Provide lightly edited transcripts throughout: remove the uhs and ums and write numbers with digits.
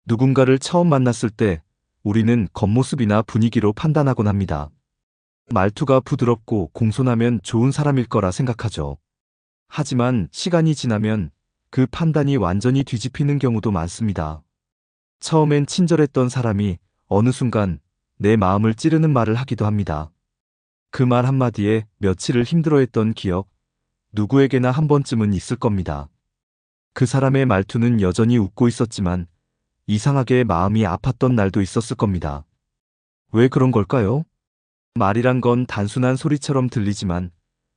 누군가를 처음 만났을 때 우리는 겉모습이나 분위기로 판단하곤 합니다. 말투가 부드럽고 공손하면 좋은 사람일 거라 생각하죠. 하지만 시간이 지나면 그 판단이 완전히 뒤집히는 경우도 많습니다. 처음엔 친절했던 사람이 어느 순간 내 마음을 찌르는 말을 하기도 합니다. 그 말 한마디에 며칠을 힘들어했던 기억, 누구에게나 한 번쯤은 있을 겁니다. 그 사람의 말투는 여전히 웃고 있었지만 이상하게 마음이 아팠던 날도 있었을 겁니다. 왜 그런 걸까요? 말이란 건 단순한 소리처럼 들리지만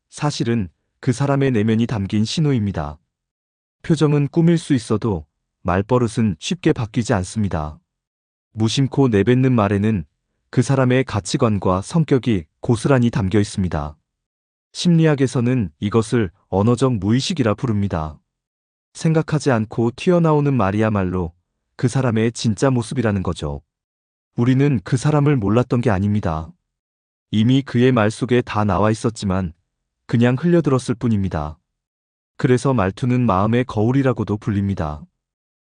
사실은 그 사람의 내면이 담긴 신호입니다. 표정은 꾸밀 수 있어도 말버릇은 쉽게 바뀌지 않습니다. 무심코 내뱉는 말에는 그 사람의 가치관과 성격이 고스란히 담겨 있습니다. 심리학에서는 이것을 언어적 무의식이라 부릅니다. 생각하지 않고 튀어나오는 말이야말로 그 사람의 진짜 모습이라는 거죠. 우리는 그 사람을 몰랐던 게 아닙니다. 이미 그의 말 속에 다 나와 있었지만 그냥 흘려들었을 뿐입니다. 그래서 말투는 마음의 거울이라고도 불립니다.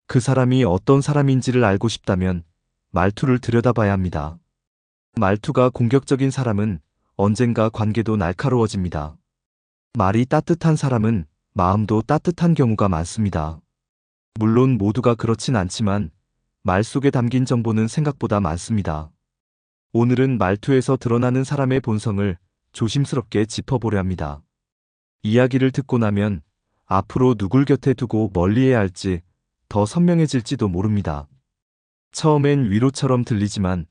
그 사람이 어떤 사람인지를 알고 싶다면 말투를 들여다봐야 합니다. 말투가 공격적인 사람은 언젠가 관계도 날카로워집니다. 말이 따뜻한 사람은 마음도 따뜻한 경우가 많습니다. 물론 모두가 그렇진 않지만 말 속에 담긴 정보는 생각보다 많습니다. 오늘은 말투에서 드러나는 사람의 본성을 조심스럽게 짚어보려 합니다. 이야기를 듣고 나면 앞으로 누굴 곁에 두고 멀리해야 할지 더 선명해질지도 모릅니다. 처음엔 위로처럼 들리지만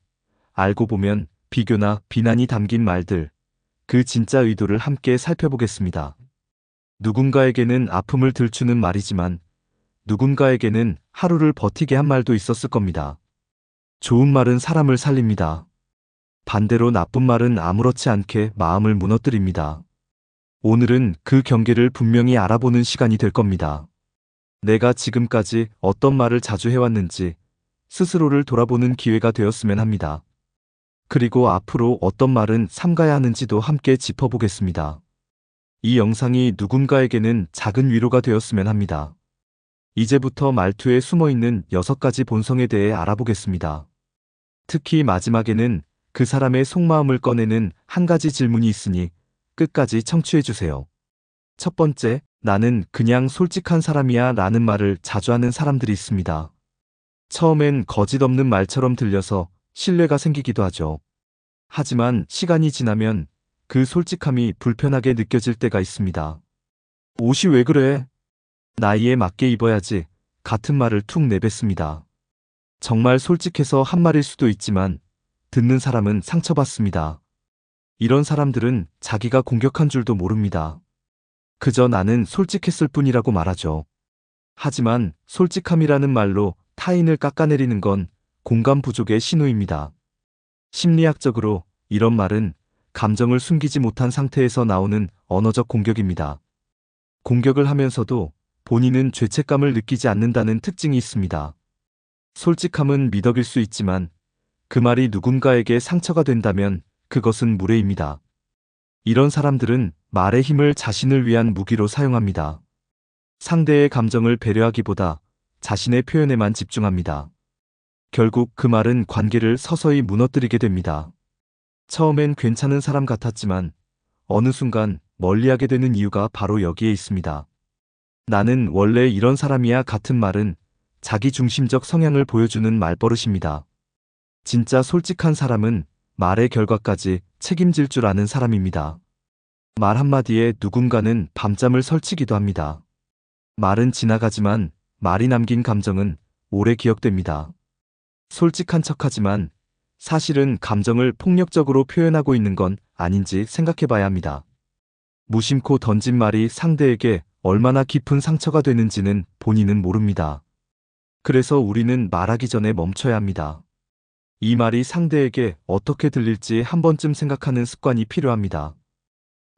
알고 보면 비교나 비난이 담긴 말들, 그 진짜 의도를 함께 살펴보겠습니다. 누군가에게는 아픔을 들추는 말이지만 누군가에게는 하루를 버티게 한 말도 있었을 겁니다. 좋은 말은 사람을 살립니다. 반대로 나쁜 말은 아무렇지 않게 마음을 무너뜨립니다. 오늘은 그 경계를 분명히 알아보는 시간이 될 겁니다. 내가 지금까지 어떤 말을 자주 해왔는지 스스로를 돌아보는 기회가 되었으면 합니다. 그리고 앞으로 어떤 말은 삼가야 하는지도 함께 짚어보겠습니다. 이 영상이 누군가에게는 작은 위로가 되었으면 합니다. 이제부터 말투에 숨어있는 6가지 본성에 대해 알아보겠습니다. 특히 마지막에는 그 사람의 속마음을 꺼내는 한 가지 질문이 있으니 끝까지 청취해주세요. 첫 번째, 나는 그냥 솔직한 사람이야 라는 말을 자주 하는 사람들이 있습니다. 처음엔 거짓 없는 말처럼 들려서 신뢰가 생기기도 하죠. 하지만 시간이 지나면 그 솔직함이 불편하게 느껴질 때가 있습니다. 옷이 왜 그래? 나이에 맞게 입어야지. 같은 말을 툭 내뱉습니다. 정말 솔직해서 한 말일 수도 있지만 듣는 사람은 상처받습니다. 이런 사람들은 자기가 공격한 줄도 모릅니다. 그저 나는 솔직했을 뿐이라고 말하죠. 하지만 솔직함이라는 말로 타인을 깎아내리는 건 공감 부족의 신호입니다. 심리학적으로 이런 말은 감정을 숨기지 못한 상태에서 나오는 언어적 공격입니다. 공격을 하면서도 본인은 죄책감을 느끼지 않는다는 특징이 있습니다. 솔직함은 미덕일 수 있지만 그 말이 누군가에게 상처가 된다면 그것은 무례입니다. 이런 사람들은 말의 힘을 자신을 위한 무기로 사용합니다. 상대의 감정을 배려하기보다 자신의 표현에만 집중합니다. 결국 그 말은 관계를 서서히 무너뜨리게 됩니다. 처음엔 괜찮은 사람 같았지만 어느 순간 멀리하게 되는 이유가 바로 여기에 있습니다. 나는 원래 이런 사람이야 같은 말은 자기중심적 성향을 보여주는 말버릇입니다. 진짜 솔직한 사람은 말의 결과까지 책임질 줄 아는 사람입니다. 말 한마디에 누군가는 밤잠을 설치기도 합니다. 말은 지나가지만 말이 남긴 감정은 오래 기억됩니다. 솔직한 척하지만 사실은 감정을 폭력적으로 표현하고 있는 건 아닌지 생각해봐야 합니다. 무심코 던진 말이 상대에게 얼마나 깊은 상처가 되는지는 본인은 모릅니다. 그래서 우리는 말하기 전에 멈춰야 합니다. 이 말이 상대에게 어떻게 들릴지 한 번쯤 생각하는 습관이 필요합니다.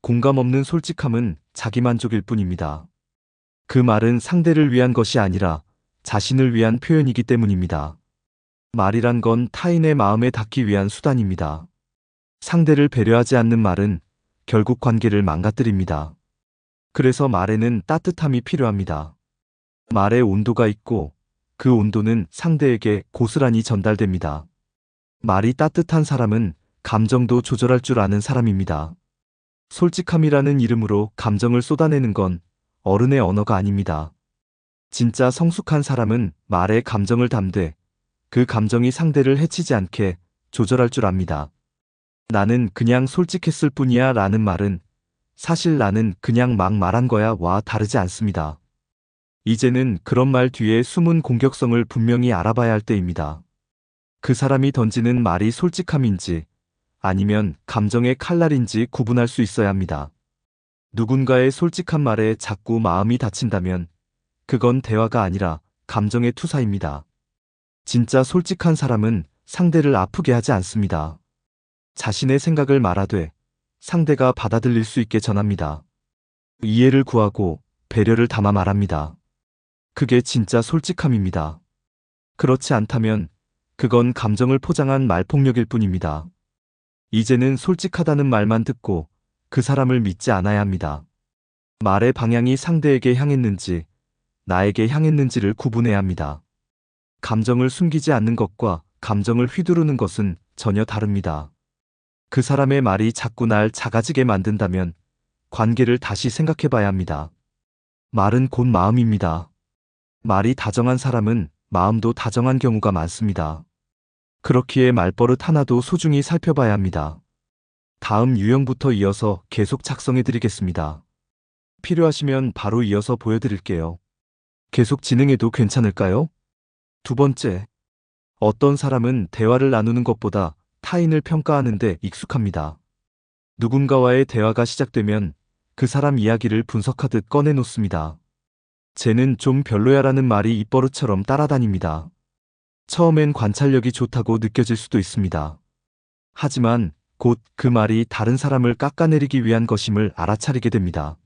공감 없는 솔직함은 자기만족일 뿐입니다. 그 말은 상대를 위한 것이 아니라 자신을 위한 표현이기 때문입니다. 말이란 건 타인의 마음에 닿기 위한 수단입니다. 상대를 배려하지 않는 말은 결국 관계를 망가뜨립니다. 그래서 말에는 따뜻함이 필요합니다. 말에 온도가 있고 그 온도는 상대에게 고스란히 전달됩니다. 말이 따뜻한 사람은 감정도 조절할 줄 아는 사람입니다. 솔직함이라는 이름으로 감정을 쏟아내는 건 어른의 언어가 아닙니다. 진짜 성숙한 사람은 말에 감정을 담되 그 감정이 상대를 해치지 않게 조절할 줄 압니다. 나는 그냥 솔직했을 뿐이야 라는 말은 사실 나는 그냥 막 말한 거야 와 다르지 않습니다. 이제는 그런 말 뒤에 숨은 공격성을 분명히 알아봐야 할 때입니다. 그 사람이 던지는 말이 솔직함인지 아니면 감정의 칼날인지 구분할 수 있어야 합니다. 누군가의 솔직한 말에 자꾸 마음이 다친다면 그건 대화가 아니라 감정의 투사입니다. 진짜 솔직한 사람은 상대를 아프게 하지 않습니다. 자신의 생각을 말하되 상대가 받아들일 수 있게 전합니다. 이해를 구하고 배려를 담아 말합니다. 그게 진짜 솔직함입니다. 그렇지 않다면 그건 감정을 포장한 말폭력일 뿐입니다. 이제는 솔직하다는 말만 듣고 그 사람을 믿지 않아야 합니다. 말의 방향이 상대에게 향했는지 나에게 향했는지를 구분해야 합니다. 감정을 숨기지 않는 것과 감정을 휘두르는 것은 전혀 다릅니다. 그 사람의 말이 자꾸 날 작아지게 만든다면 관계를 다시 생각해 봐야 합니다. 말은 곧 마음입니다. 말이 다정한 사람은 마음도 다정한 경우가 많습니다. 그렇기에 말버릇 하나도 소중히 살펴봐야 합니다. 다음 유형부터 이어서 계속 작성해 드리겠습니다. 필요하시면 바로 이어서 보여드릴게요. 계속 진행해도 괜찮을까요? 두 번째, 어떤 사람은 대화를 나누는 것보다 타인을 평가하는 데 익숙합니다. 누군가와의 대화가 시작되면 그 사람 이야기를 분석하듯 꺼내놓습니다. 쟤는 좀 별로야라는 말이 입버릇처럼 따라다닙니다. 처음엔 관찰력이 좋다고 느껴질 수도 있습니다. 하지만 곧 그 말이 다른 사람을 깎아내리기 위한 것임을 알아차리게 됩니다.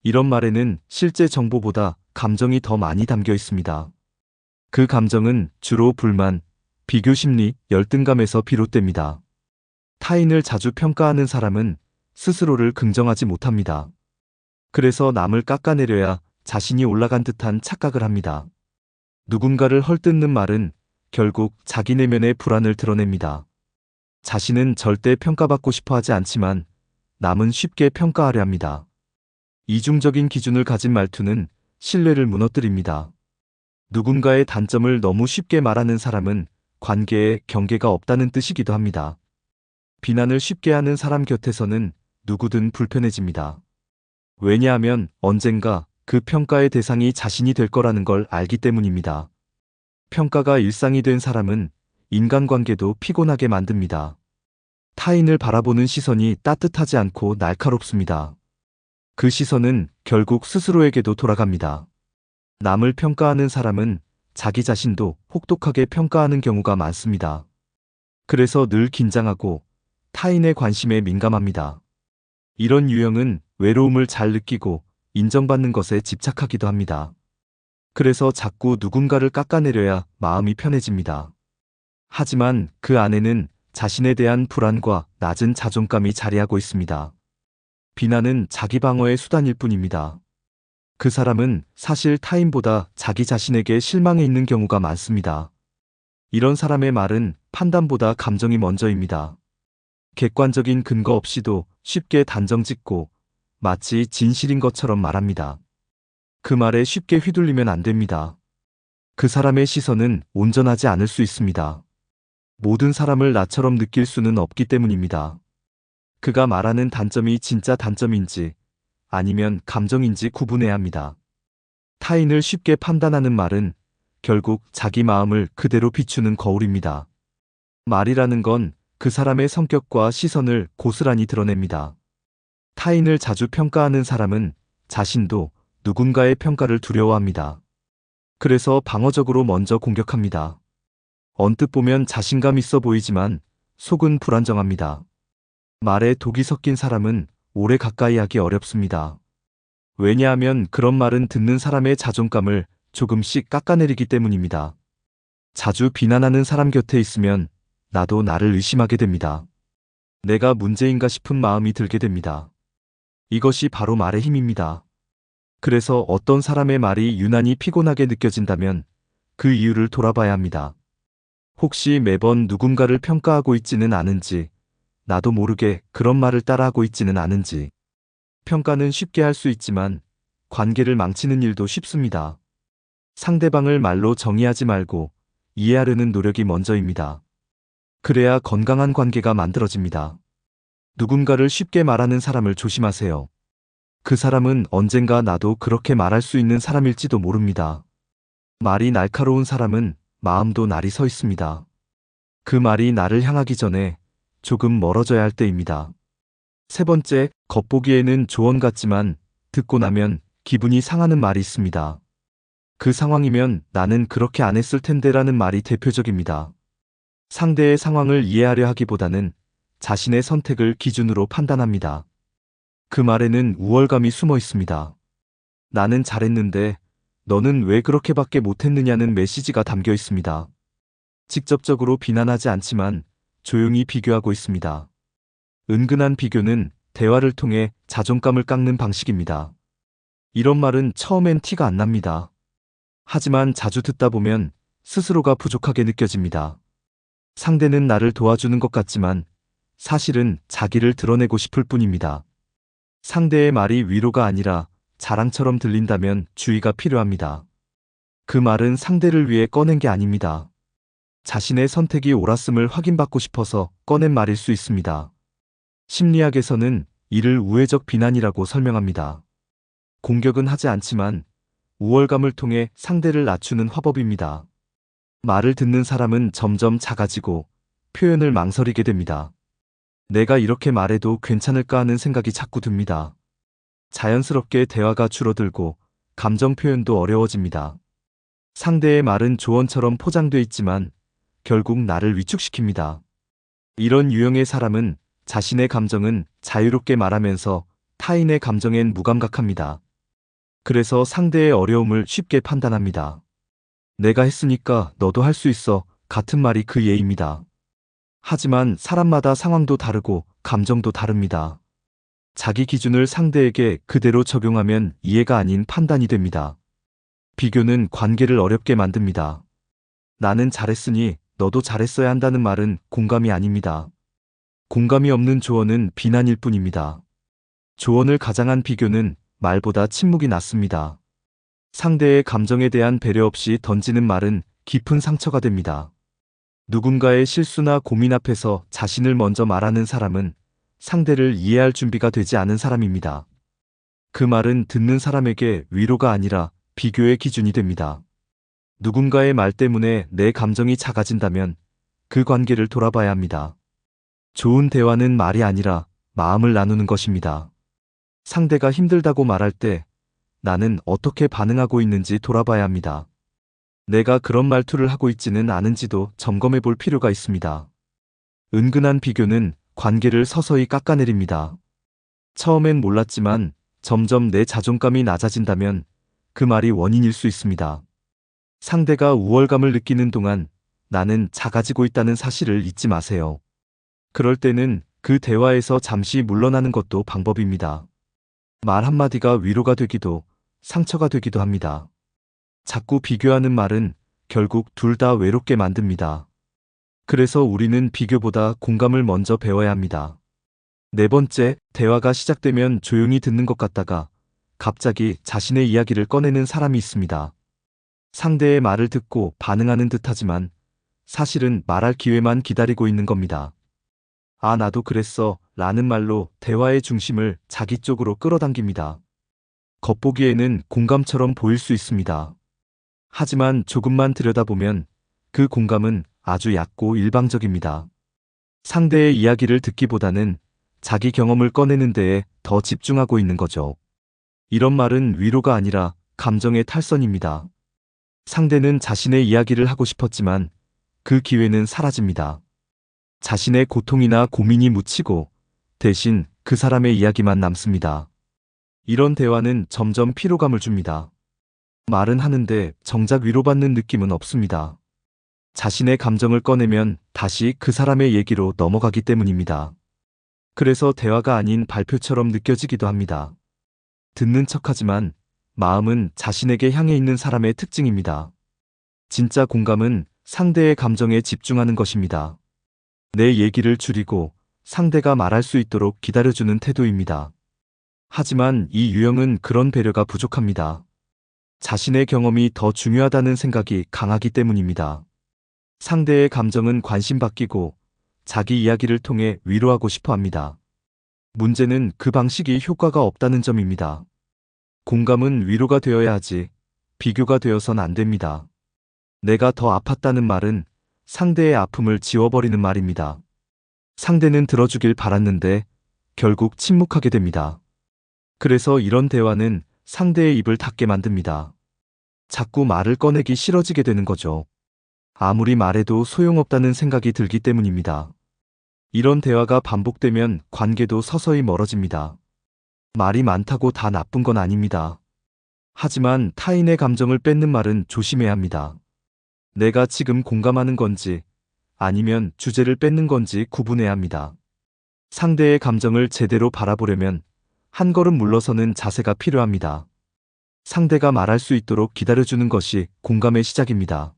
이런 말에는 실제 정보보다 감정이 더 많이 담겨 있습니다. 그 감정은 주로 불만, 비교심리, 열등감에서 비롯됩니다. 타인을 자주 평가하는 사람은 스스로를 긍정하지 못합니다. 그래서 남을 깎아내려야 자신이 올라간 듯한 착각을 합니다. 누군가를 헐뜯는 말은 결국 자기 내면의 불안을 드러냅니다. 자신은 절대 평가받고 싶어 하지 않지만 남은 쉽게 평가하려 합니다. 이중적인 기준을 가진 말투는 신뢰를 무너뜨립니다. 누군가의 단점을 너무 쉽게 말하는 사람은 관계에 경계가 없다는 뜻이기도 합니다. 비난을 쉽게 하는 사람 곁에서는 누구든 불편해집니다. 왜냐하면 언젠가 그 평가의 대상이 자신이 될 거라는 걸 알기 때문입니다. 평가가 일상이 된 사람은 인간관계도 피곤하게 만듭니다. 타인을 바라보는 시선이 따뜻하지 않고 날카롭습니다. 그 시선은 결국 스스로에게도 돌아갑니다. 남을 평가하는 사람은 자기 자신도 혹독하게 평가하는 경우가 많습니다. 그래서 늘 긴장하고 타인의 관심에 민감합니다. 이런 유형은 외로움을 잘 느끼고 인정받는 것에 집착하기도 합니다. 그래서 자꾸 누군가를 깎아내려야 마음이 편해집니다. 하지만 그 안에는 자신에 대한 불안과 낮은 자존감이 자리하고 있습니다. 비난은 자기 방어의 수단일 뿐입니다. 그 사람은 사실 타인보다 자기 자신에게 실망해 있는 경우가 많습니다. 이런 사람의 말은 판단보다 감정이 먼저입니다. 객관적인 근거 없이도 쉽게 단정짓고 마치 진실인 것처럼 말합니다. 그 말에 쉽게 휘둘리면 안 됩니다. 그 사람의 시선은 온전하지 않을 수 있습니다. 모든 사람을 나처럼 느낄 수는 없기 때문입니다. 그가 말하는 단점이 진짜 단점인지 아니면 감정인지 구분해야 합니다. 타인을 쉽게 판단하는 말은 결국 자기 마음을 그대로 비추는 거울입니다. 말이라는 건 그 사람의 성격과 시선을 고스란히 드러냅니다. 타인을 자주 평가하는 사람은 자신도 누군가의 평가를 두려워합니다. 그래서 방어적으로 먼저 공격합니다. 언뜻 보면 자신감 있어 보이지만 속은 불안정합니다. 말에 독이 섞인 사람은 오래 가까이 하기 어렵습니다. 왜냐하면 그런 말은 듣는 사람의 자존감을 조금씩 깎아내리기 때문입니다. 자주 비난하는 사람 곁에 있으면 나도 나를 의심하게 됩니다. 내가 문제인가 싶은 마음이 들게 됩니다. 이것이 바로 말의 힘입니다. 그래서 어떤 사람의 말이 유난히 피곤하게 느껴진다면 그 이유를 돌아봐야 합니다. 혹시 매번 누군가를 평가하고 있지는 않은지, 나도 모르게 그런 말을 따라하고 있지는 않은지. 평가는 쉽게 할 수 있지만 관계를 망치는 일도 쉽습니다. 상대방을 말로 정의하지 말고 이해하려는 노력이 먼저입니다. 그래야 건강한 관계가 만들어집니다. 누군가를 쉽게 말하는 사람을 조심하세요. 그 사람은 언젠가 나도 그렇게 말할 수 있는 사람일지도 모릅니다. 말이 날카로운 사람은 마음도 날이 서 있습니다. 그 말이 나를 향하기 전에 조금 멀어져야 할 때입니다. 세 번째, 겉보기에는 조언 같지만 듣고 나면 기분이 상하는 말이 있습니다. 그 상황이면 나는 그렇게 안 했을 텐데라는 말이 대표적입니다. 상대의 상황을 이해하려 하기보다는 자신의 선택을 기준으로 판단합니다. 그 말에는 우월감이 숨어 있습니다. 나는 잘했는데 너는 왜 그렇게밖에 못했느냐는 메시지가 담겨 있습니다. 직접적으로 비난하지 않지만 조용히 비교하고 있습니다. 은근한 비교는 대화를 통해 자존감을 깎는 방식입니다. 이런 말은 처음엔 티가 안 납니다. 하지만 자주 듣다 보면 스스로가 부족하게 느껴집니다. 상대는 나를 도와주는 것 같지만 사실은 자기를 드러내고 싶을 뿐입니다. 상대의 말이 위로가 아니라 자랑처럼 들린다면 주의가 필요합니다. 그 말은 상대를 위해 꺼낸 게 아닙니다. 자신의 선택이 옳았음을 확인받고 싶어서 꺼낸 말일 수 있습니다. 심리학에서는 이를 우회적 비난이라고 설명합니다. 공격은 하지 않지만 우월감을 통해 상대를 낮추는 화법입니다. 말을 듣는 사람은 점점 작아지고 표현을 망설이게 됩니다. 내가 이렇게 말해도 괜찮을까 하는 생각이 자꾸 듭니다. 자연스럽게 대화가 줄어들고 감정 표현도 어려워집니다. 상대의 말은 조언처럼 포장돼 있지만 결국 나를 위축시킵니다. 이런 유형의 사람은 자신의 감정은 자유롭게 말하면서 타인의 감정엔 무감각합니다. 그래서 상대의 어려움을 쉽게 판단합니다. 내가 했으니까 너도 할 수 있어 같은 말이 그 예입니다. 하지만 사람마다 상황도 다르고 감정도 다릅니다. 자기 기준을 상대에게 그대로 적용하면 이해가 아닌 판단이 됩니다. 비교는 관계를 어렵게 만듭니다. 나는 잘했으니 너도 잘했어야 한다는 말은 공감이 아닙니다. 공감이 없는 조언은 비난일 뿐입니다. 조언을 가장한 비교는 말보다 침묵이 낫습니다. 상대의 감정에 대한 배려 없이 던지는 말은 깊은 상처가 됩니다. 누군가의 실수나 고민 앞에서 자신을 먼저 말하는 사람은 상대를 이해할 준비가 되지 않은 사람입니다. 그 말은 듣는 사람에게 위로가 아니라 비교의 기준이 됩니다. 누군가의 말 때문에 내 감정이 작아진다면 그 관계를 돌아봐야 합니다. 좋은 대화는 말이 아니라 마음을 나누는 것입니다. 상대가 힘들다고 말할 때 나는 어떻게 반응하고 있는지 돌아봐야 합니다. 내가 그런 말투를 하고 있지는 않은지도 점검해 볼 필요가 있습니다. 은근한 비교는 관계를 서서히 깎아내립니다. 처음엔 몰랐지만 점점 내 자존감이 낮아진다면 그 말이 원인일 수 있습니다. 상대가 우월감을 느끼는 동안 나는 작아지고 있다는 사실을 잊지 마세요. 그럴 때는 그 대화에서 잠시 물러나는 것도 방법입니다. 말 한마디가 위로가 되기도 상처가 되기도 합니다. 자꾸 비교하는 말은 결국 둘 다 외롭게 만듭니다. 그래서 우리는 비교보다 공감을 먼저 배워야 합니다. 네 번째, 대화가 시작되면 조용히 듣는 것 같다가 갑자기 자신의 이야기를 꺼내는 사람이 있습니다. 상대의 말을 듣고 반응하는 듯하지만 사실은 말할 기회만 기다리고 있는 겁니다. 아, 나도 그랬어 라는 말로 대화의 중심을 자기 쪽으로 끌어당깁니다. 겉보기에는 공감처럼 보일 수 있습니다. 하지만 조금만 들여다보면 그 공감은 아주 얕고 일방적입니다. 상대의 이야기를 듣기보다는 자기 경험을 꺼내는 데에 더 집중하고 있는 거죠. 이런 말은 위로가 아니라 감정의 탈선입니다. 상대는 자신의 이야기를 하고 싶었지만 그 기회는 사라집니다. 자신의 고통이나 고민이 묻히고 대신 그 사람의 이야기만 남습니다. 이런 대화는 점점 피로감을 줍니다. 말은 하는데 정작 위로받는 느낌은 없습니다. 자신의 감정을 꺼내면 다시 그 사람의 얘기로 넘어가기 때문입니다. 그래서 대화가 아닌 발표처럼 느껴지기도 합니다. 듣는 척하지만 마음은 자신에게 향해 있는 사람의 특징입니다. 진짜 공감은 상대의 감정에 집중하는 것입니다. 내 얘기를 줄이고 상대가 말할 수 있도록 기다려주는 태도입니다. 하지만 이 유형은 그런 배려가 부족합니다. 자신의 경험이 더 중요하다는 생각이 강하기 때문입니다. 상대의 감정은 관심받기고 자기 이야기를 통해 위로하고 싶어 합니다. 문제는 그 방식이 효과가 없다는 점입니다. 공감은 위로가 되어야 하지 비교가 되어선 안 됩니다. 내가 더 아팠다는 말은 상대의 아픔을 지워버리는 말입니다. 상대는 들어주길 바랐는데 결국 침묵하게 됩니다. 그래서 이런 대화는 상대의 입을 닫게 만듭니다. 자꾸 말을 꺼내기 싫어지게 되는 거죠. 아무리 말해도 소용없다는 생각이 들기 때문입니다. 이런 대화가 반복되면 관계도 서서히 멀어집니다. 말이 많다고 다 나쁜 건 아닙니다. 하지만 타인의 감정을 뺏는 말은 조심해야 합니다. 내가 지금 공감하는 건지 아니면 주제를 뺏는 건지 구분해야 합니다. 상대의 감정을 제대로 바라보려면 한 걸음 물러서는 자세가 필요합니다. 상대가 말할 수 있도록 기다려주는 것이 공감의 시작입니다.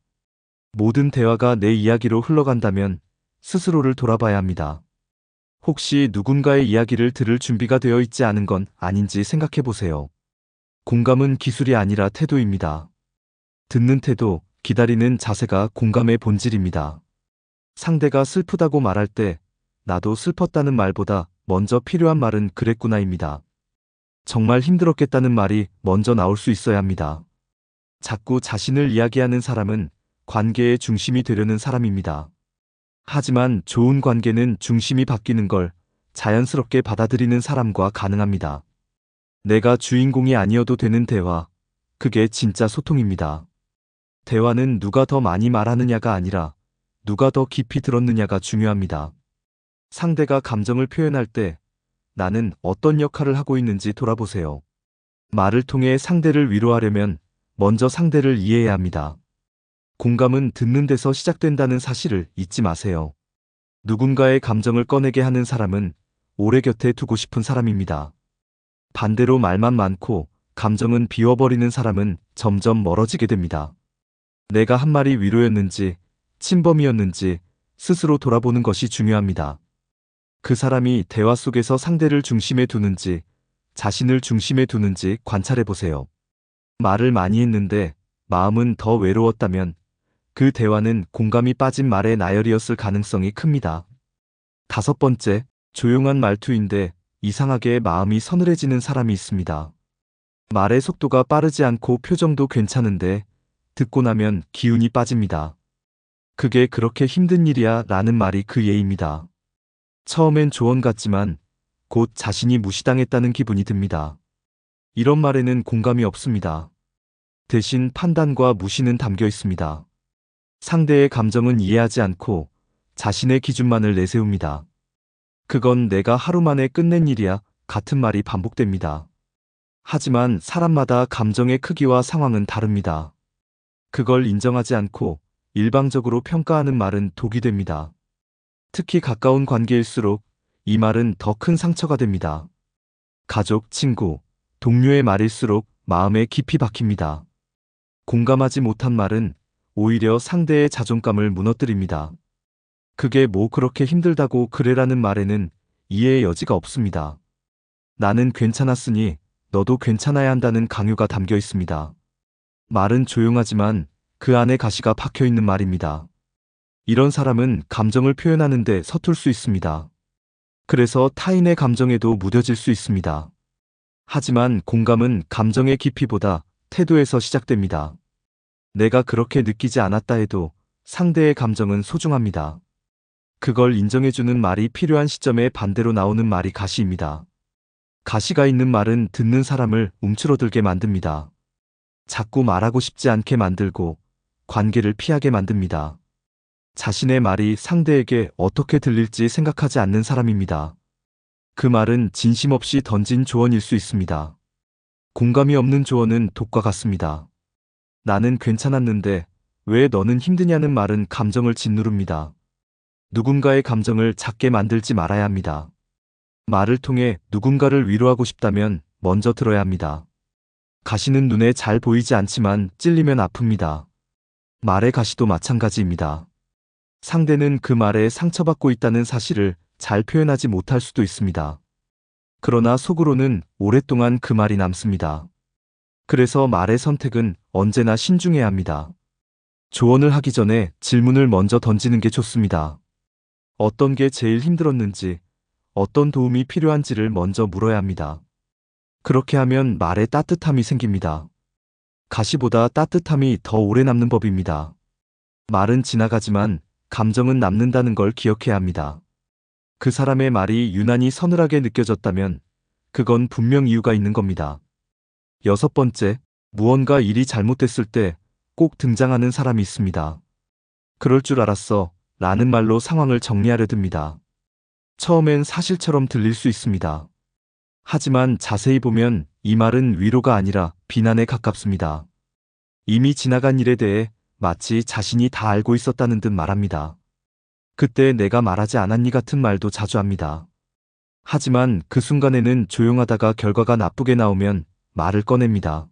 모든 대화가 내 이야기로 흘러간다면 스스로를 돌아봐야 합니다. 혹시 누군가의 이야기를 들을 준비가 되어 있지 않은 건 아닌지 생각해 보세요. 공감은 기술이 아니라 태도입니다. 듣는 태도, 기다리는 자세가 공감의 본질입니다. 상대가 슬프다고 말할 때 나도 슬펐다는 말보다 먼저 필요한 말은 그랬구나입니다. 정말 힘들었겠다는 말이 먼저 나올 수 있어야 합니다. 자꾸 자신을 이야기하는 사람은 관계의 중심이 되려는 사람입니다. 하지만 좋은 관계는 중심이 바뀌는 걸 자연스럽게 받아들이는 사람과 가능합니다. 내가 주인공이 아니어도 되는 대화, 그게 진짜 소통입니다. 대화는 누가 더 많이 말하느냐가 아니라 누가 더 깊이 들었느냐가 중요합니다. 상대가 감정을 표현할 때 나는 어떤 역할을 하고 있는지 돌아보세요. 말을 통해 상대를 위로하려면 먼저 상대를 이해해야 합니다. 공감은 듣는 데서 시작된다는 사실을 잊지 마세요. 누군가의 감정을 꺼내게 하는 사람은 오래 곁에 두고 싶은 사람입니다. 반대로 말만 많고 감정은 비워버리는 사람은 점점 멀어지게 됩니다. 내가 한 말이 위로였는지 침범이었는지 스스로 돌아보는 것이 중요합니다. 그 사람이 대화 속에서 상대를 중심에 두는지 자신을 중심에 두는지 관찰해 보세요. 말을 많이 했는데 마음은 더 외로웠다면 그 대화는 공감이 빠진 말의 나열이었을 가능성이 큽니다. 5번째, 조용한 말투인데 이상하게 마음이 서늘해지는 사람이 있습니다. 말의 속도가 빠르지 않고 표정도 괜찮은데 듣고 나면 기운이 빠집니다. 그게 그렇게 힘든 일이야 라는 말이 그 예입니다. 처음엔 조언 같지만 곧 자신이 무시당했다는 기분이 듭니다. 이런 말에는 공감이 없습니다. 대신 판단과 무시는 담겨 있습니다. 상대의 감정은 이해하지 않고 자신의 기준만을 내세웁니다. 그건 내가 하루 만에 끝낸 일이야 같은 말이 반복됩니다. 하지만 사람마다 감정의 크기와 상황은 다릅니다. 그걸 인정하지 않고 일방적으로 평가하는 말은 독이 됩니다. 특히 가까운 관계일수록 이 말은 더 큰 상처가 됩니다. 가족, 친구, 동료의 말일수록 마음에 깊이 박힙니다. 공감하지 못한 말은 오히려 상대의 자존감을 무너뜨립니다. 그게 뭐 그렇게 힘들다고 그래라는 말에는 이해의 여지가 없습니다. 나는 괜찮았으니 너도 괜찮아야 한다는 강요가 담겨 있습니다. 말은 조용하지만 그 안에 가시가 박혀 있는 말입니다. 이런 사람은 감정을 표현하는데 서툴 수 있습니다. 그래서 타인의 감정에도 무뎌질 수 있습니다. 하지만 공감은 감정의 깊이보다 태도에서 시작됩니다. 내가 그렇게 느끼지 않았다 해도 상대의 감정은 소중합니다. 그걸 인정해주는 말이 필요한 시점에 반대로 나오는 말이 가시입니다. 가시가 있는 말은 듣는 사람을 움츠러들게 만듭니다. 자꾸 말하고 싶지 않게 만들고 관계를 피하게 만듭니다. 자신의 말이 상대에게 어떻게 들릴지 생각하지 않는 사람입니다. 그 말은 진심 없이 던진 조언일 수 있습니다. 공감이 없는 조언은 독과 같습니다. 나는 괜찮았는데 왜 너는 힘드냐는 말은 감정을 짓누릅니다. 누군가의 감정을 작게 만들지 말아야 합니다. 말을 통해 누군가를 위로하고 싶다면 먼저 들어야 합니다. 가시는 눈에 잘 보이지 않지만 찔리면 아픕니다. 말의 가시도 마찬가지입니다. 상대는 그 말에 상처받고 있다는 사실을 잘 표현하지 못할 수도 있습니다. 그러나 속으로는 오랫동안 그 말이 남습니다. 그래서 말의 선택은 언제나 신중해야 합니다. 조언을 하기 전에 질문을 먼저 던지는 게 좋습니다. 어떤 게 제일 힘들었는지, 어떤 도움이 필요한지를 먼저 물어야 합니다. 그렇게 하면 말에 따뜻함이 생깁니다. 가시보다 따뜻함이 더 오래 남는 법입니다. 말은 지나가지만 감정은 남는다는 걸 기억해야 합니다. 그 사람의 말이 유난히 서늘하게 느껴졌다면 그건 분명 이유가 있는 겁니다. 6번째, 무언가 일이 잘못됐을 때 꼭 등장하는 사람이 있습니다. 그럴 줄 알았어 라는 말로 상황을 정리하려 듭니다. 처음엔 사실처럼 들릴 수 있습니다. 하지만 자세히 보면 이 말은 위로가 아니라 비난에 가깝습니다. 이미 지나간 일에 대해 마치 자신이 다 알고 있었다는 듯 말합니다. 그때 내가 말하지 않았니 같은 말도 자주 합니다. 하지만 그 순간에는 조용하다가 결과가 나쁘게 나오면 말을 꺼냅니다.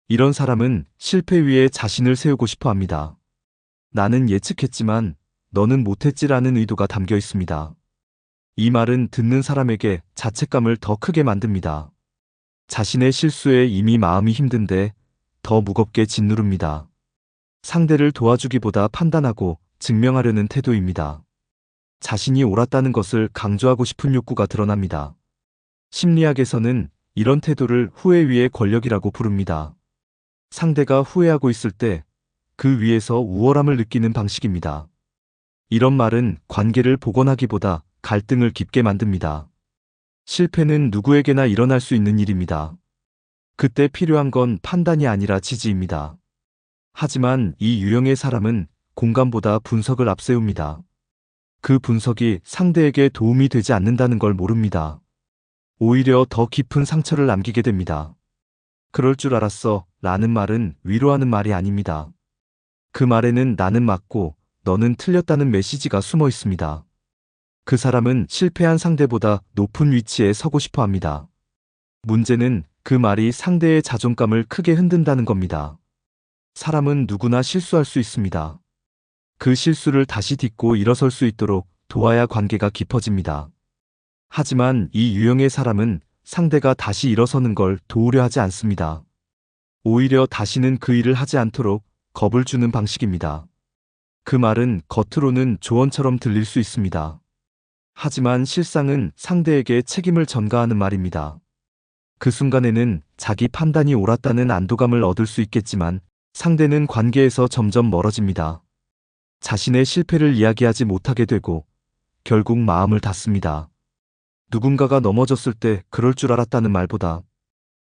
이런 사람은 실패 위에 자신을 세우고 싶어 합니다. 나는 예측했지만 너는 못했지라는 의도가 담겨 있습니다. 이 말은 듣는 사람에게 자책감을 더 크게 만듭니다. 자신의 실수에 이미 마음이 힘든데 더 무겁게 짓누릅니다. 상대를 도와주기보다 판단하고 증명하려는 태도입니다. 자신이 옳았다는 것을 강조하고 싶은 욕구가 드러납니다. 심리학에서는 이런 태도를 후회 위의 권력이라고 부릅니다. 상대가 후회하고 있을 때 그 위에서 우월함을 느끼는 방식입니다. 이런 말은 관계를 복원하기보다 갈등을 깊게 만듭니다. 실패는 누구에게나 일어날 수 있는 일입니다. 그때 필요한 건 판단이 아니라 지지입니다. 하지만 이 유형의 사람은 공감보다 분석을 앞세웁니다. 그 분석이 상대에게 도움이 되지 않는다는 걸 모릅니다. 오히려 더 깊은 상처를 남기게 됩니다. 그럴 줄 알았어 라는 말은 위로하는 말이 아닙니다. 그 말에는 나는 맞고 너는 틀렸다는 메시지가 숨어 있습니다. 그 사람은 실패한 상대보다 높은 위치에 서고 싶어 합니다. 문제는 그 말이 상대의 자존감을 크게 흔든다는 겁니다. 사람은 누구나 실수할 수 있습니다. 그 실수를 다시 딛고 일어설 수 있도록 도와야 관계가 깊어집니다. 하지만 이 유형의 사람은 상대가 다시 일어서는 걸 도우려 하지 않습니다. 오히려 다시는 그 일을 하지 않도록 겁을 주는 방식입니다. 그 말은 겉으로는 조언처럼 들릴 수 있습니다. 하지만 실상은 상대에게 책임을 전가하는 말입니다. 그 순간에는 자기 판단이 옳았다는 안도감을 얻을 수 있겠지만 상대는 관계에서 점점 멀어집니다. 자신의 실패를 이야기하지 못하게 되고 결국 마음을 닫습니다. 누군가가 넘어졌을 때 그럴 줄 알았다는 말보다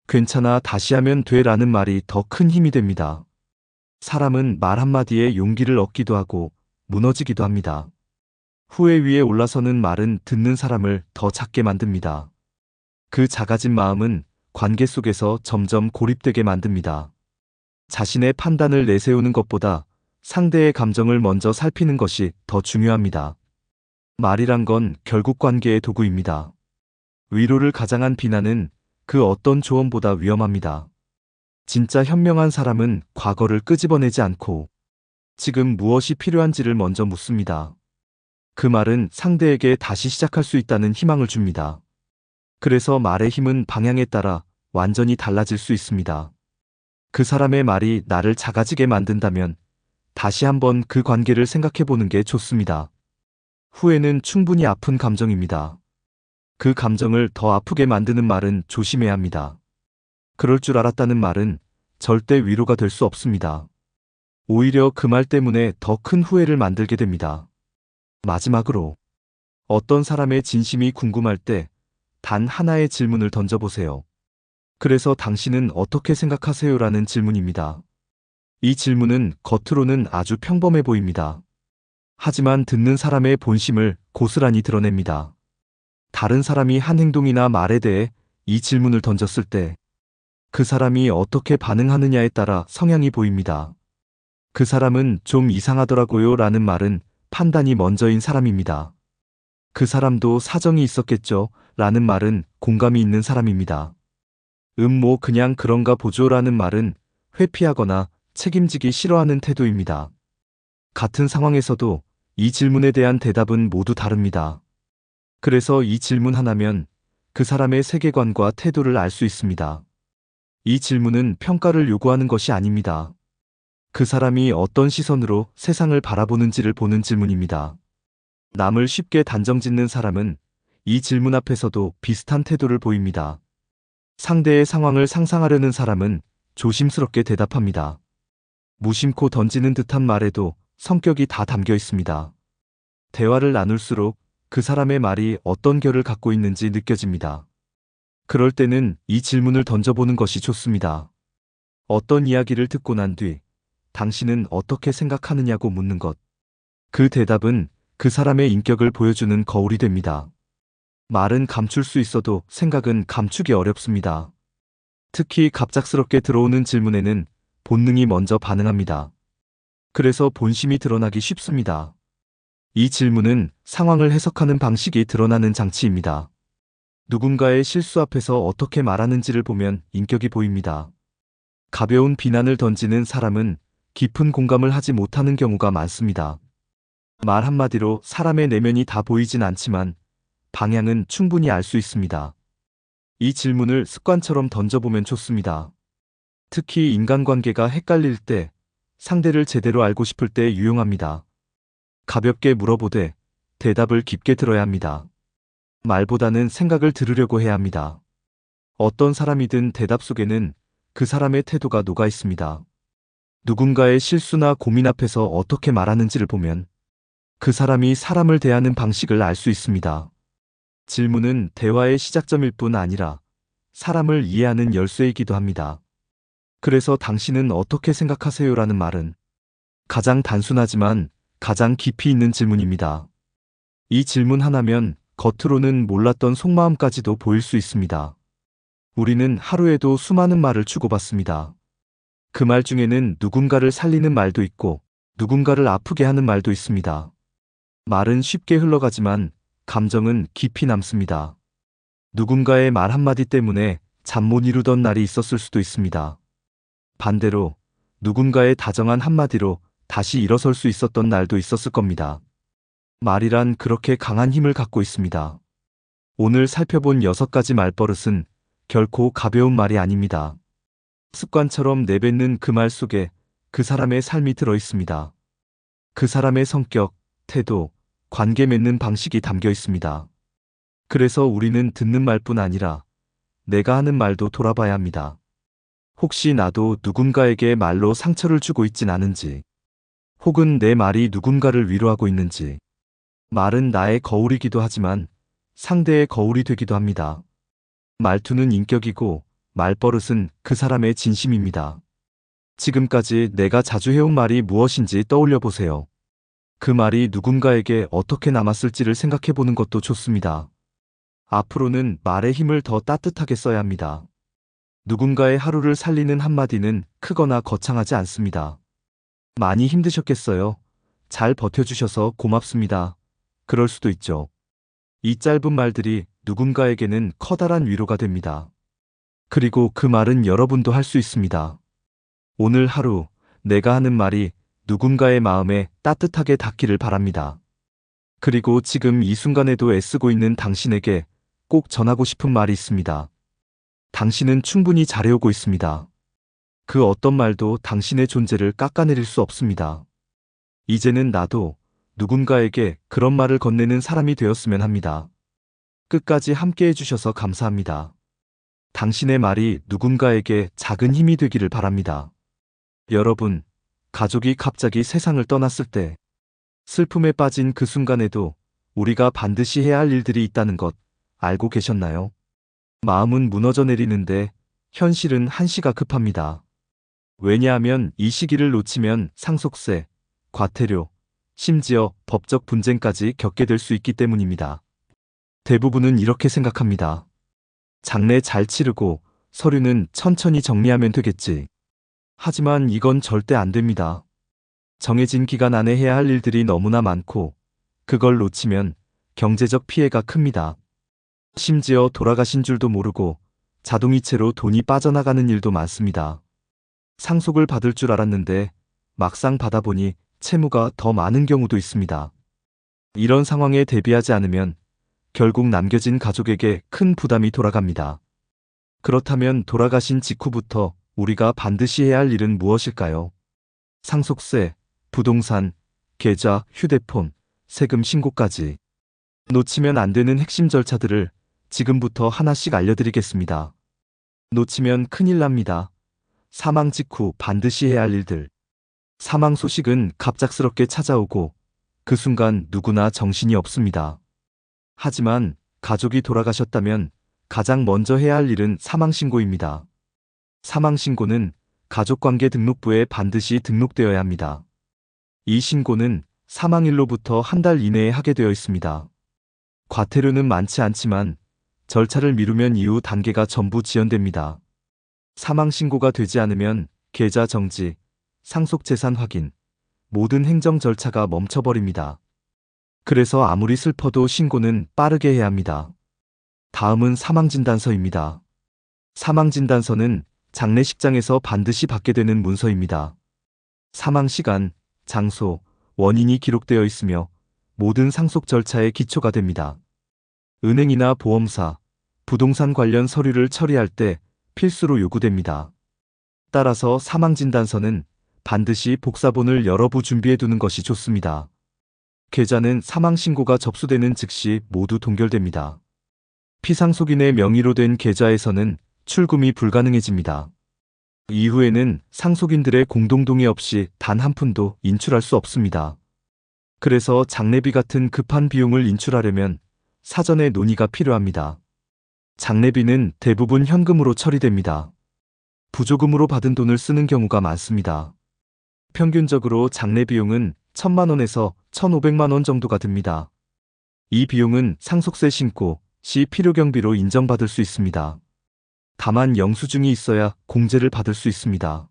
괜찮아 다시 하면 돼 라는 말이 더 큰 힘이 됩니다. 사람은 말 한마디에 용기를 얻기도 하고 무너지기도 합니다. 후회 위에 올라서는 말은 듣는 사람을 더 작게 만듭니다. 그 작아진 마음은 관계 속에서 점점 고립되게 만듭니다. 자신의 판단을 내세우는 것보다 상대의 감정을 먼저 살피는 것이 더 중요합니다. 말이란 건 결국 관계의 도구입니다. 위로를 가장한 비난은 그 어떤 조언보다 위험합니다. 진짜 현명한 사람은 과거를 끄집어내지 않고 지금 무엇이 필요한지를 먼저 묻습니다. 그 말은 상대에게 다시 시작할 수 있다는 희망을 줍니다. 그래서 말의 힘은 방향에 따라 완전히 달라질 수 있습니다. 그 사람의 말이 나를 작아지게 만든다면 다시 한번 그 관계를 생각해 보는 게 좋습니다. 후회는 충분히 아픈 감정입니다. 그 감정을 더 아프게 만드는 말은 조심해야 합니다. 그럴 줄 알았다는 말은 절대 위로가 될 수 없습니다. 오히려 그 말 때문에 더 큰 후회를 만들게 됩니다. 마지막으로 어떤 사람의 진심이 궁금할 때 단 하나의 질문을 던져보세요. 그래서 당신은 어떻게 생각하세요? 라는 질문입니다. 이 질문은 겉으로는 아주 평범해 보입니다. 하지만 듣는 사람의 본심을 고스란히 드러냅니다. 다른 사람이 한 행동이나 말에 대해 이 질문을 던졌을 때 그 사람이 어떻게 반응하느냐에 따라 성향이 보입니다. 그 사람은 좀 이상하더라고요 라는 말은 판단이 먼저인 사람입니다. 그 사람도 사정이 있었겠죠 라는 말은 공감이 있는 사람입니다. 뭐 그냥 그런가 보죠 라는 말은 회피하거나 책임지기 싫어하는 태도입니다. 같은 상황에서도 이 질문에 대한 대답은 모두 다릅니다. 그래서 이 질문 하나면 그 사람의 세계관과 태도를 알 수 있습니다. 이 질문은 평가를 요구하는 것이 아닙니다. 그 사람이 어떤 시선으로 세상을 바라보는지를 보는 질문입니다. 남을 쉽게 단정짓는 사람은 이 질문 앞에서도 비슷한 태도를 보입니다. 상대의 상황을 상상하려는 사람은 조심스럽게 대답합니다. 무심코 던지는 듯한 말에도 성격이 다 담겨 있습니다. 대화를 나눌수록 그 사람의 말이 어떤 결을 갖고 있는지 느껴집니다. 그럴 때는 이 질문을 던져보는 것이 좋습니다. 어떤 이야기를 듣고 난 뒤 당신은 어떻게 생각하느냐고 묻는 것. 그 대답은 그 사람의 인격을 보여주는 거울이 됩니다. 말은 감출 수 있어도 생각은 감추기 어렵습니다. 특히 갑작스럽게 들어오는 질문에는 본능이 먼저 반응합니다. 그래서 본심이 드러나기 쉽습니다. 이 질문은 상황을 해석하는 방식이 드러나는 장치입니다. 누군가의 실수 앞에서 어떻게 말하는지를 보면 인격이 보입니다. 가벼운 비난을 던지는 사람은 깊은 공감을 하지 못하는 경우가 많습니다. 말 한마디로 사람의 내면이 다 보이진 않지만 방향은 충분히 알 수 있습니다. 이 질문을 습관처럼 던져보면 좋습니다. 특히 인간관계가 헷갈릴 때, 상대를 제대로 알고 싶을 때 유용합니다. 가볍게 물어보되 대답을 깊게 들어야 합니다. 말보다는 생각을 들으려고 해야 합니다. 어떤 사람이든 대답 속에는 그 사람의 태도가 녹아 있습니다. 누군가의 실수나 고민 앞에서 어떻게 말하는지를 보면 그 사람이 사람을 대하는 방식을 알 수 있습니다. 질문은 대화의 시작점일 뿐 아니라 사람을 이해하는 열쇠이기도 합니다. 그래서 당신은 어떻게 생각하세요라는 말은 가장 단순하지만 가장 깊이 있는 질문입니다. 이 질문 하나면 겉으로는 몰랐던 속마음까지도 보일 수 있습니다. 우리는 하루에도 수많은 말을 주고받습니다. 그 말 중에는 누군가를 살리는 말도 있고 누군가를 아프게 하는 말도 있습니다. 말은 쉽게 흘러가지만 감정은 깊이 남습니다. 누군가의 말 한마디 때문에 잠 못 이루던 날이 있었을 수도 있습니다. 반대로 누군가의 다정한 한마디로 다시 일어설 수 있었던 날도 있었을 겁니다. 말이란 그렇게 강한 힘을 갖고 있습니다. 오늘 살펴본 6가지 말버릇은 결코 가벼운 말이 아닙니다. 습관처럼 내뱉는 그 말 속에 그 사람의 삶이 들어 있습니다. 그 사람의 성격, 태도, 관계 맺는 방식이 담겨 있습니다. 그래서 우리는 듣는 말뿐 아니라 내가 하는 말도 돌아봐야 합니다. 혹시 나도 누군가에게 말로 상처를 주고 있진 않은지, 혹은 내 말이 누군가를 위로하고 있는지. 말은 나의 거울이기도 하지만 상대의 거울이 되기도 합니다. 말투는 인격이고 말버릇은 그 사람의 진심입니다. 지금까지 내가 자주 해온 말이 무엇인지 떠올려 보세요. 그 말이 누군가에게 어떻게 남았을지를 생각해 보는 것도 좋습니다. 앞으로는 말의 힘을 더 따뜻하게 써야 합니다. 누군가의 하루를 살리는 한마디는 크거나 거창하지 않습니다. 많이 힘드셨겠어요? 잘 버텨주셔서 고맙습니다. 그럴 수도 있죠. 이 짧은 말들이 누군가에게는 커다란 위로가 됩니다. 그리고 그 말은 여러분도 할 수 있습니다. 오늘 하루 내가 하는 말이 누군가의 마음에 따뜻하게 닿기를 바랍니다. 그리고 지금 이 순간에도 애쓰고 있는 당신에게 꼭 전하고 싶은 말이 있습니다. 당신은 충분히 잘해오고 있습니다. 그 어떤 말도 당신의 존재를 깎아내릴 수 없습니다. 이제는 나도 누군가에게 그런 말을 건네는 사람이 되었으면 합니다. 끝까지 함께 해주셔서 감사합니다. 당신의 말이 누군가에게 작은 힘이 되기를 바랍니다. 여러분, 가족이 갑자기 세상을 떠났을 때, 슬픔에 빠진 그 순간에도 우리가 반드시 해야 할 일들이 있다는 것 알고 계셨나요? 마음은 무너져 내리는데 현실은 한시가 급합니다. 왜냐하면 이 시기를 놓치면 상속세, 과태료, 심지어 법적 분쟁까지 겪게 될 수 있기 때문입니다. 대부분은 이렇게 생각합니다. 장례 잘 치르고 서류는 천천히 정리하면 되겠지. 하지만 이건 절대 안 됩니다. 정해진 기간 안에 해야 할 일들이 너무나 많고 그걸 놓치면 경제적 피해가 큽니다. 심지어 돌아가신 줄도 모르고 자동이체로 돈이 빠져나가는 일도 많습니다. 상속을 받을 줄 알았는데 막상 받아보니 채무가 더 많은 경우도 있습니다. 이런 상황에 대비하지 않으면 결국 남겨진 가족에게 큰 부담이 돌아갑니다. 그렇다면 돌아가신 직후부터 우리가 반드시 해야 할 일은 무엇일까요? 상속세, 부동산, 계좌, 휴대폰, 세금 신고까지. 놓치면 안 되는 핵심 절차들을 지금부터 하나씩 알려드리겠습니다. 놓치면 큰일 납니다. 사망 직후 반드시 해야 할 일들. 사망 소식은 갑작스럽게 찾아오고 그 순간 누구나 정신이 없습니다. 하지만 가족이 돌아가셨다면 가장 먼저 해야 할 일은 사망신고입니다. 사망신고는 가족관계 등록부에 반드시 등록되어야 합니다. 이 신고는 사망일로부터 한 달 이내에 하게 되어 있습니다. 과태료는 많지 않지만 절차를 미루면 이후 단계가 전부 지연됩니다. 사망신고가 되지 않으면 계좌 정지, 상속재산 확인, 모든 행정 절차가 멈춰버립니다. 그래서 아무리 슬퍼도 신고는 빠르게 해야 합니다. 다음은 사망진단서입니다. 사망진단서는 장례식장에서 반드시 받게 되는 문서입니다. 사망시간, 장소, 원인이 기록되어 있으며 모든 상속 절차의 기초가 됩니다. 은행이나 보험사, 부동산 관련 서류를 처리할 때 필수로 요구됩니다. 따라서 사망진단서는 반드시 복사본을 여러 부 준비해 두는 것이 좋습니다. 계좌는 사망신고가 접수되는 즉시 모두 동결됩니다. 피상속인의 명의로 된 계좌에서는 출금이 불가능해집니다. 이후에는 상속인들의 공동동의 없이 단 한 푼도 인출할 수 없습니다. 그래서 장례비 같은 급한 비용을 인출하려면 사전에 논의가 필요합니다. 장례비는 대부분 현금으로 처리됩니다. 부조금으로 받은 돈을 쓰는 경우가 많습니다. 평균적으로 장례 비용은 1,000만 원에서 1,500만 원 정도가 듭니다. 이 비용은 상속세 신고 시 필요경비로 인정받을 수 있습니다. 다만 영수증이 있어야 공제를 받을 수 있습니다.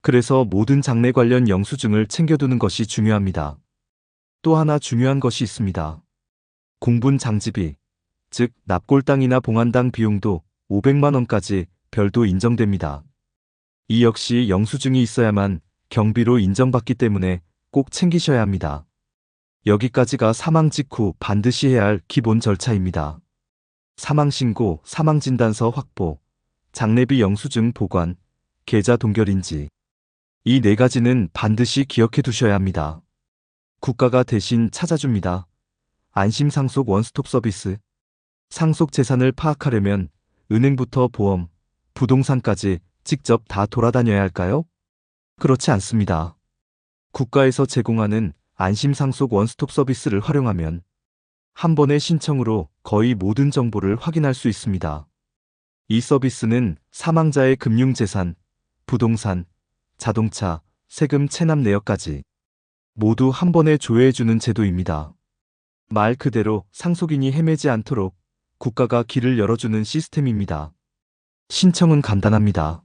그래서 모든 장례 관련 영수증을 챙겨두는 것이 중요합니다. 또 하나 중요한 것이 있습니다. 공분 장지비, 즉 납골당이나 봉안당 비용도 500만 원까지 별도 인정됩니다. 이 역시 영수증이 있어야만 경비로 인정받기 때문에 꼭 챙기셔야 합니다. 여기까지가 사망 직후 반드시 해야 할 기본 절차입니다. 사망신고, 사망진단서 확보, 장례비 영수증 보관, 계좌 동결인지. 이 네 가지는 반드시 기억해 두셔야 합니다. 국가가 대신 찾아줍니다. 안심상속 원스톱 서비스. 상속 재산을 파악하려면 은행부터 보험, 부동산까지 직접 다 돌아다녀야 할까요? 그렇지 않습니다. 국가에서 제공하는 안심상속 원스톱 서비스를 활용하면 한 번의 신청으로 거의 모든 정보를 확인할 수 있습니다. 이 서비스는 사망자의 금융재산, 부동산, 자동차, 세금 체납 내역까지 모두 한 번에 조회해주는 제도입니다. 말 그대로 상속인이 헤매지 않도록 국가가 길을 열어주는 시스템입니다. 신청은 간단합니다.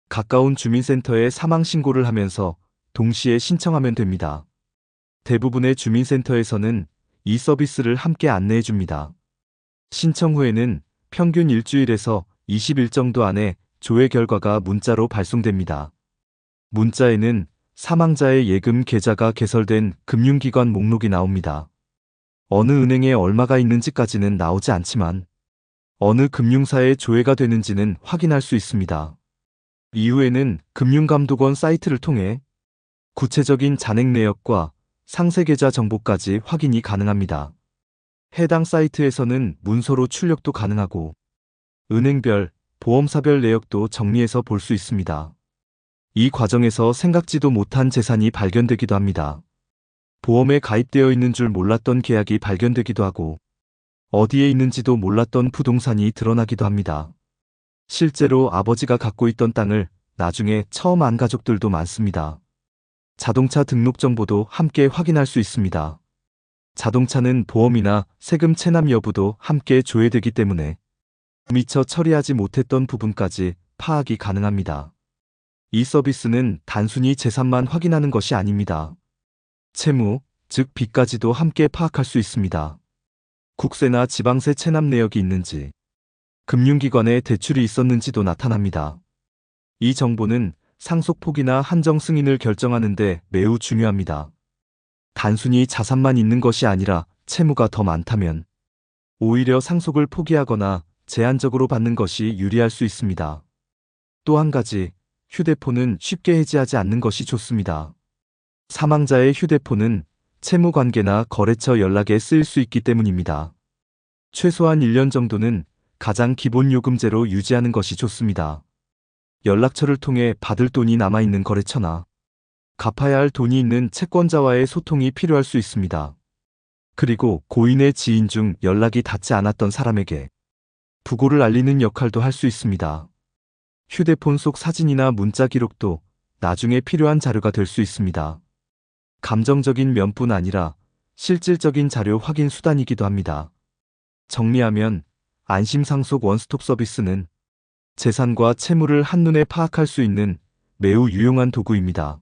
가까운 주민센터에 사망신고를 하면서 동시에 신청하면 됩니다. 대부분의 주민센터에서는 이 서비스를 함께 안내해 줍니다. 신청 후에는 평균 일주일에서 20일 정도 안에 조회 결과가 문자로 발송됩니다. 문자에는 사망자의 예금 계좌가 개설된 금융기관 목록이 나옵니다. 어느 은행에 얼마가 있는지까지는 나오지 않지만 어느 금융사에 조회가 되는지는 확인할 수 있습니다. 이후에는 금융감독원 사이트를 통해 구체적인 잔액 내역과 상세계좌 정보까지 확인이 가능합니다. 해당 사이트에서는 문서로 출력도 가능하고 은행별, 보험사별 내역도 정리해서 볼 수 있습니다. 이 과정에서 생각지도 못한 재산이 발견되기도 합니다. 보험에 가입되어 있는 줄 몰랐던 계약이 발견되기도 하고 어디에 있는지도 몰랐던 부동산이 드러나기도 합니다. 실제로 아버지가 갖고 있던 땅을 나중에 처음 안 가족들도 많습니다. 자동차 등록 정보도 함께 확인할 수 있습니다. 자동차는 보험이나 세금 체납 여부도 함께 조회되기 때문에 미처 처리하지 못했던 부분까지 파악이 가능합니다. 이 서비스는 단순히 재산만 확인하는 것이 아닙니다. 채무, 즉 빚까지도 함께 파악할 수 있습니다. 국세나 지방세 체납 내역이 있는지, 금융기관에 대출이 있었는지도 나타납니다. 이 정보는 상속 포기나 한정 승인을 결정하는데 매우 중요합니다. 단순히 자산만 있는 것이 아니라 채무가 더 많다면 오히려 상속을 포기하거나 제한적으로 받는 것이 유리할 수 있습니다. 또 한 가지, 휴대폰은 쉽게 해지하지 않는 것이 좋습니다. 사망자의 휴대폰은 채무 관계나 거래처 연락에 쓰일 수 있기 때문입니다. 최소한 1년 정도는 가장 기본 요금제로 유지하는 것이 좋습니다. 연락처를 통해 받을 돈이 남아있는 거래처나 갚아야 할 돈이 있는 채권자와의 소통이 필요할 수 있습니다. 그리고 고인의 지인 중 연락이 닿지 않았던 사람에게 부고를 알리는 역할도 할 수 있습니다. 휴대폰 속 사진이나 문자 기록도 나중에 필요한 자료가 될 수 있습니다. 감정적인 면뿐 아니라 실질적인 자료 확인 수단이기도 합니다. 정리하면 안심상속 원스톱 서비스는 재산과 채무를 한눈에 파악할 수 있는 매우 유용한 도구입니다.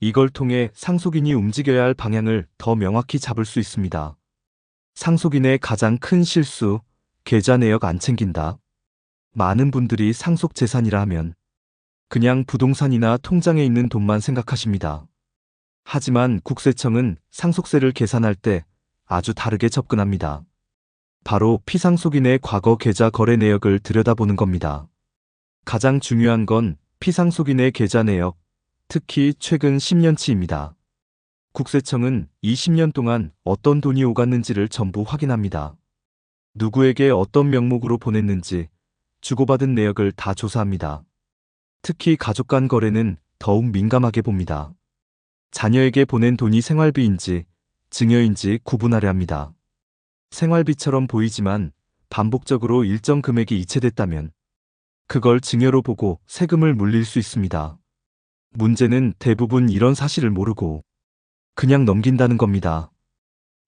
이걸 통해 상속인이 움직여야 할 방향을 더 명확히 잡을 수 있습니다. 상속인의 가장 큰 실수, 계좌 내역 안 챙긴다. 많은 분들이 상속 재산이라 하면 그냥 부동산이나 통장에 있는 돈만 생각하십니다. 하지만 국세청은 상속세를 계산할 때 아주 다르게 접근합니다. 바로 피상속인의 과거 계좌 거래 내역을 들여다보는 겁니다. 가장 중요한 건 피상속인의 계좌 내역, 특히 최근 10년치입니다. 국세청은 20년 동안 어떤 돈이 오갔는지를 전부 확인합니다. 누구에게 어떤 명목으로 보냈는지, 주고받은 내역을 다 조사합니다. 특히 가족 간 거래는 더욱 민감하게 봅니다. 자녀에게 보낸 돈이 생활비인지, 증여인지 구분하려 합니다. 생활비처럼 보이지만 반복적으로 일정 금액이 이체됐다면 그걸 증여로 보고 세금을 물릴 수 있습니다. 문제는 대부분 이런 사실을 모르고 그냥 넘긴다는 겁니다.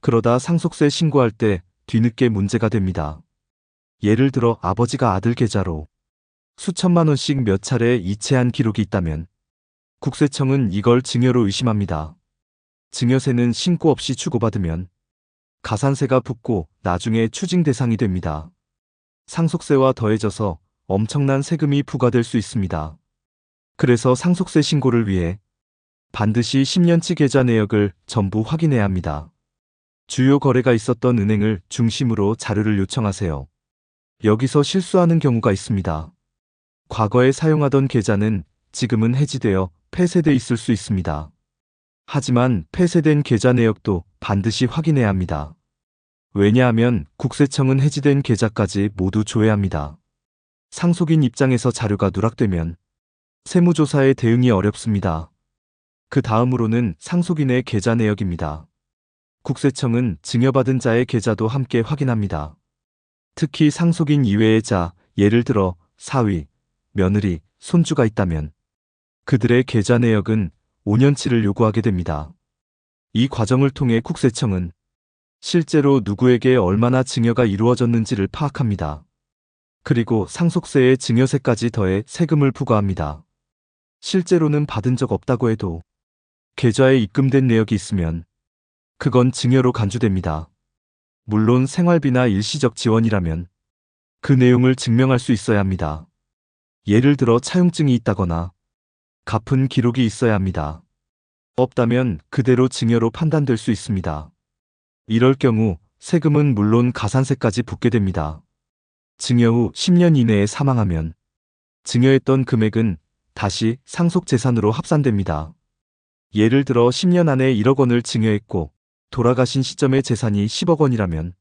그러다 상속세 신고할 때 뒤늦게 문제가 됩니다. 예를 들어 아버지가 아들 계좌로 수천만 원씩 몇 차례 이체한 기록이 있다면 국세청은 이걸 증여로 의심합니다. 증여세는 신고 없이 주고받으면 가산세가 붙고 나중에 추징 대상이 됩니다. 상속세와 더해져서 엄청난 세금이 부과될 수 있습니다. 그래서 상속세 신고를 위해 반드시 10년치 계좌 내역을 전부 확인해야 합니다. 주요 거래가 있었던 은행을 중심으로 자료를 요청하세요. 여기서 실수하는 경우가 있습니다. 과거에 사용하던 계좌는 지금은 해지되어 폐쇄돼 있을 수 있습니다. 하지만 폐쇄된 계좌 내역도 반드시 확인해야 합니다. 왜냐하면 국세청은 해지된 계좌까지 모두 조회합니다. 상속인 입장에서 자료가 누락되면 세무조사에 대응이 어렵습니다. 그 다음으로는 상속인의 계좌 내역입니다. 국세청은 증여받은 자의 계좌도 함께 확인합니다. 특히 상속인 이외의 자, 예를 들어 사위, 며느리, 손주가 있다면 그들의 계좌 내역은 5년치를 요구하게 됩니다. 이 과정을 통해 국세청은 실제로 누구에게 얼마나 증여가 이루어졌는지를 파악합니다. 그리고 상속세에 증여세까지 더해 세금을 부과합니다. 실제로는 받은 적 없다고 해도 계좌에 입금된 내역이 있으면 그건 증여로 간주됩니다. 물론 생활비나 일시적 지원이라면 그 내용을 증명할 수 있어야 합니다. 예를 들어 차용증이 있다거나 갚은 기록이 있어야 합니다. 없다면 그대로 증여로 판단될 수 있습니다. 이럴 경우 세금은 물론 가산세까지 붙게 됩니다. 증여 후 10년 이내에 사망하면 증여했던 금액은 다시 상속재산으로 합산됩니다. 예를 들어 10년 안에 1억 원을 증여했고 돌아가신 시점의 재산이 10억 원이라면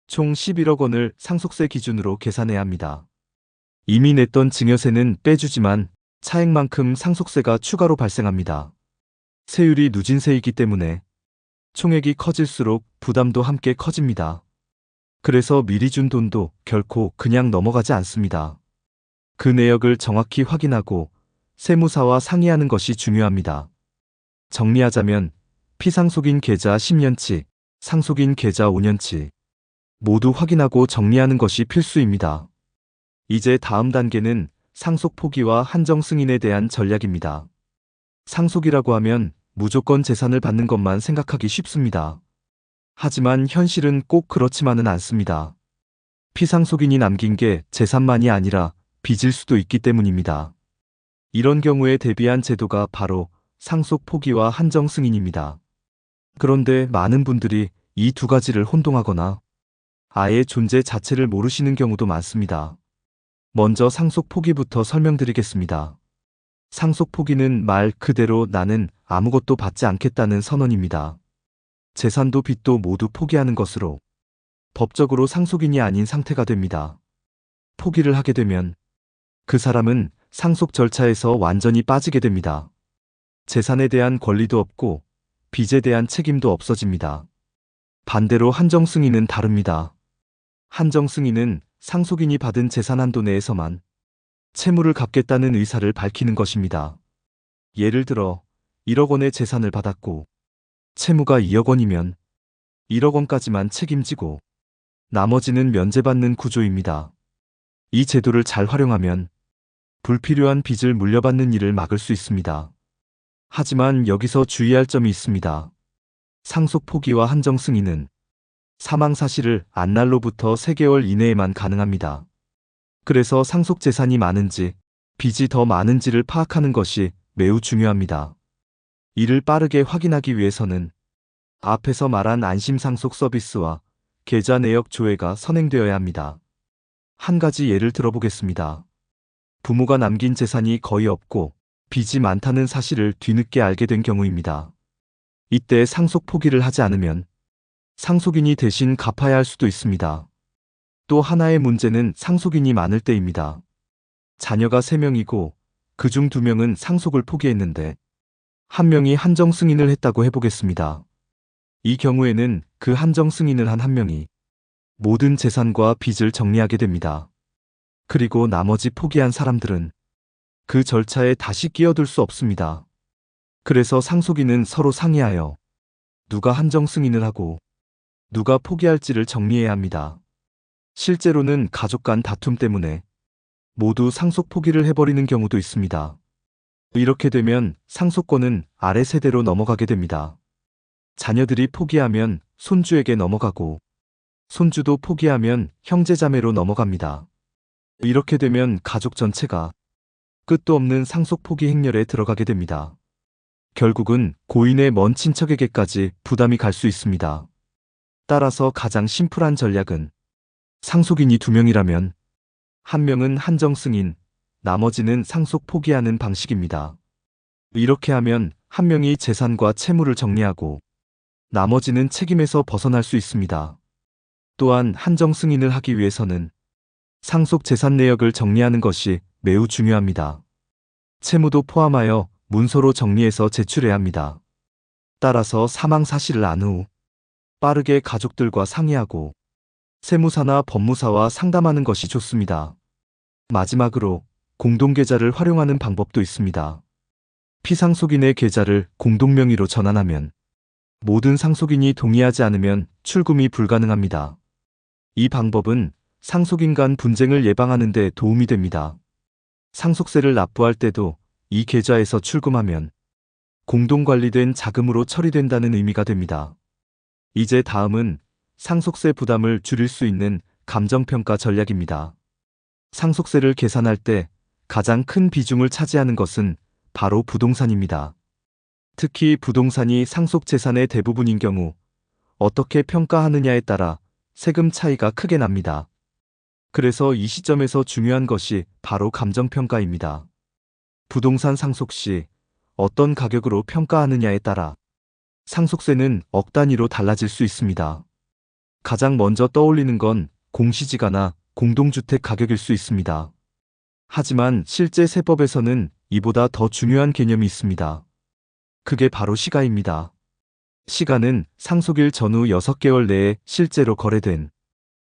총 11억 원을 상속세 기준으로 계산해야 합니다. 이미 냈던 증여세는 빼주지만 차액만큼 상속세가 추가로 발생합니다. 세율이 누진세이기 때문에 총액이 커질수록 부담도 함께 커집니다. 그래서 미리 준 돈도 결코 그냥 넘어가지 않습니다. 그 내역을 정확히 확인하고 세무사와 상의하는 것이 중요합니다. 정리하자면 피상속인 계좌 10년치, 상속인 계좌 5년치 모두 확인하고 정리하는 것이 필수입니다. 이제 다음 단계는 상속 포기와 한정 승인에 대한 전략입니다. 상속이라고 하면 무조건 재산을 받는 것만 생각하기 쉽습니다. 하지만 현실은 꼭 그렇지만은 않습니다. 피상속인이 남긴 게 재산만이 아니라 빚일 수도 있기 때문입니다. 이런 경우에 대비한 제도가 바로 상속 포기와 한정 승인입니다. 그런데 많은 분들이 이 두 가지를 혼동하거나 아예 존재 자체를 모르시는 경우도 많습니다. 먼저 상속 포기부터 설명드리겠습니다. 상속 포기는 말 그대로 나는 아무것도 받지 않겠다는 선언입니다. 재산도 빚도 모두 포기하는 것으로 법적으로 상속인이 아닌 상태가 됩니다. 포기를 하게 되면 그 사람은 상속 절차에서 완전히 빠지게 됩니다. 재산에 대한 권리도 없고 빚에 대한 책임도 없어집니다. 반대로 한정 승인은 다릅니다. 한정 승인은 상속인이 받은 재산 한도 내에서만 채무를 갚겠다는 의사를 밝히는 것입니다. 예를 들어 1억 원의 재산을 받았고 채무가 2억 원이면 1억 원까지만 책임지고 나머지는 면제받는 구조입니다. 이 제도를 잘 활용하면 불필요한 빚을 물려받는 일을 막을 수 있습니다. 하지만 여기서 주의할 점이 있습니다. 상속 포기와 한정 승인은 사망 사실을 안 날로부터 3개월 이내에만 가능합니다. 그래서 상속 재산이 많은지 빚이 더 많은지를 파악하는 것이 매우 중요합니다. 이를 빠르게 확인하기 위해서는 앞에서 말한 안심상속 서비스와 계좌 내역 조회가 선행되어야 합니다. 한 가지 예를 들어보겠습니다. 부모가 남긴 재산이 거의 없고 빚이 많다는 사실을 뒤늦게 알게 된 경우입니다. 이때 상속 포기를 하지 않으면 상속인이 대신 갚아야 할 수도 있습니다. 또 하나의 문제는 상속인이 많을 때입니다. 자녀가 3명이고 그중 2명은 상속을 포기했는데 1명이 한정 승인을 했다고 해보겠습니다. 이 경우에는 그 한정 승인을 한 1명이 모든 재산과 빚을 정리하게 됩니다. 그리고 나머지 포기한 사람들은 그 절차에 다시 끼어들 수 없습니다. 그래서 상속인은 서로 상의하여 누가 한정 승인을 하고 누가 포기할지를 정리해야 합니다. 실제로는 가족 간 다툼 때문에 모두 상속 포기를 해버리는 경우도 있습니다. 이렇게 되면 상속권은 아래 세대로 넘어가게 됩니다. 자녀들이 포기하면 손주에게 넘어가고 손주도 포기하면 형제자매로 넘어갑니다. 이렇게 되면 가족 전체가 끝도 없는 상속 포기 행렬에 들어가게 됩니다. 결국은 고인의 먼 친척에게까지 부담이 갈 수 있습니다. 따라서 가장 심플한 전략은 상속인이 2명이라면 1명은 한정 승인, 나머지는 상속 포기하는 방식입니다. 이렇게 하면 1명이 재산과 채무를 정리하고 나머지는 책임에서 벗어날 수 있습니다. 또한 한정 승인을 하기 위해서는 상속 재산 내역을 정리하는 것이 매우 중요합니다. 채무도 포함하여 문서로 정리해서 제출해야 합니다. 따라서 사망 사실을 안 후 빠르게 가족들과 상의하고 세무사나 법무사와 상담하는 것이 좋습니다. 마지막으로 공동계좌를 활용하는 방법도 있습니다. 피상속인의 계좌를 공동명의로 전환하면 모든 상속인이 동의하지 않으면 출금이 불가능합니다. 이 방법은 상속인 간 분쟁을 예방하는 데 도움이 됩니다. 상속세를 납부할 때도 이 계좌에서 출금하면 공동관리된 자금으로 처리된다는 의미가 됩니다. 이제 다음은 상속세 부담을 줄일 수 있는 감정평가 전략입니다. 상속세를 계산할 때 가장 큰 비중을 차지하는 것은 바로 부동산입니다. 특히 부동산이 상속 재산의 대부분인 경우 어떻게 평가하느냐에 따라 세금 차이가 크게 납니다. 그래서 이 시점에서 중요한 것이 바로 감정평가입니다. 부동산 상속 시 어떤 가격으로 평가하느냐에 따라 상속세는 억 단위로 달라질 수 있습니다. 가장 먼저 떠올리는 건 공시지가나 공동주택 가격일 수 있습니다. 하지만 실제 세법에서는 이보다 더 중요한 개념이 있습니다. 그게 바로 시가입니다. 시가는 상속일 전후 6개월 내에 실제로 거래된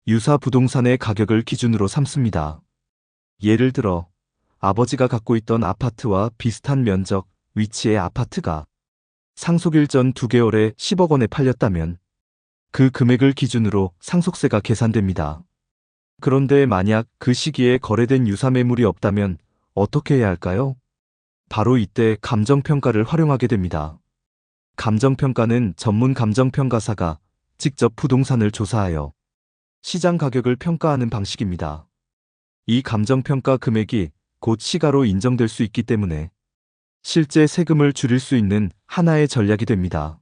유사 부동산의 가격을 기준으로 삼습니다. 예를 들어 아버지가 갖고 있던 아파트와 비슷한 면적, 위치의 아파트가 상속일 전 2개월에 10억 원에 팔렸다면 그 금액을 기준으로 상속세가 계산됩니다. 그런데 만약 그 시기에 거래된 유사 매물이 없다면 어떻게 해야 할까요? 바로 이때 감정평가를 활용하게 됩니다. 감정평가는 전문 감정평가사가 직접 부동산을 조사하여 시장 가격을 평가하는 방식입니다. 이 감정평가 금액이 곧 시가로 인정될 수 있기 때문에 실제 세금을 줄일 수 있는 하나의 전략이 됩니다.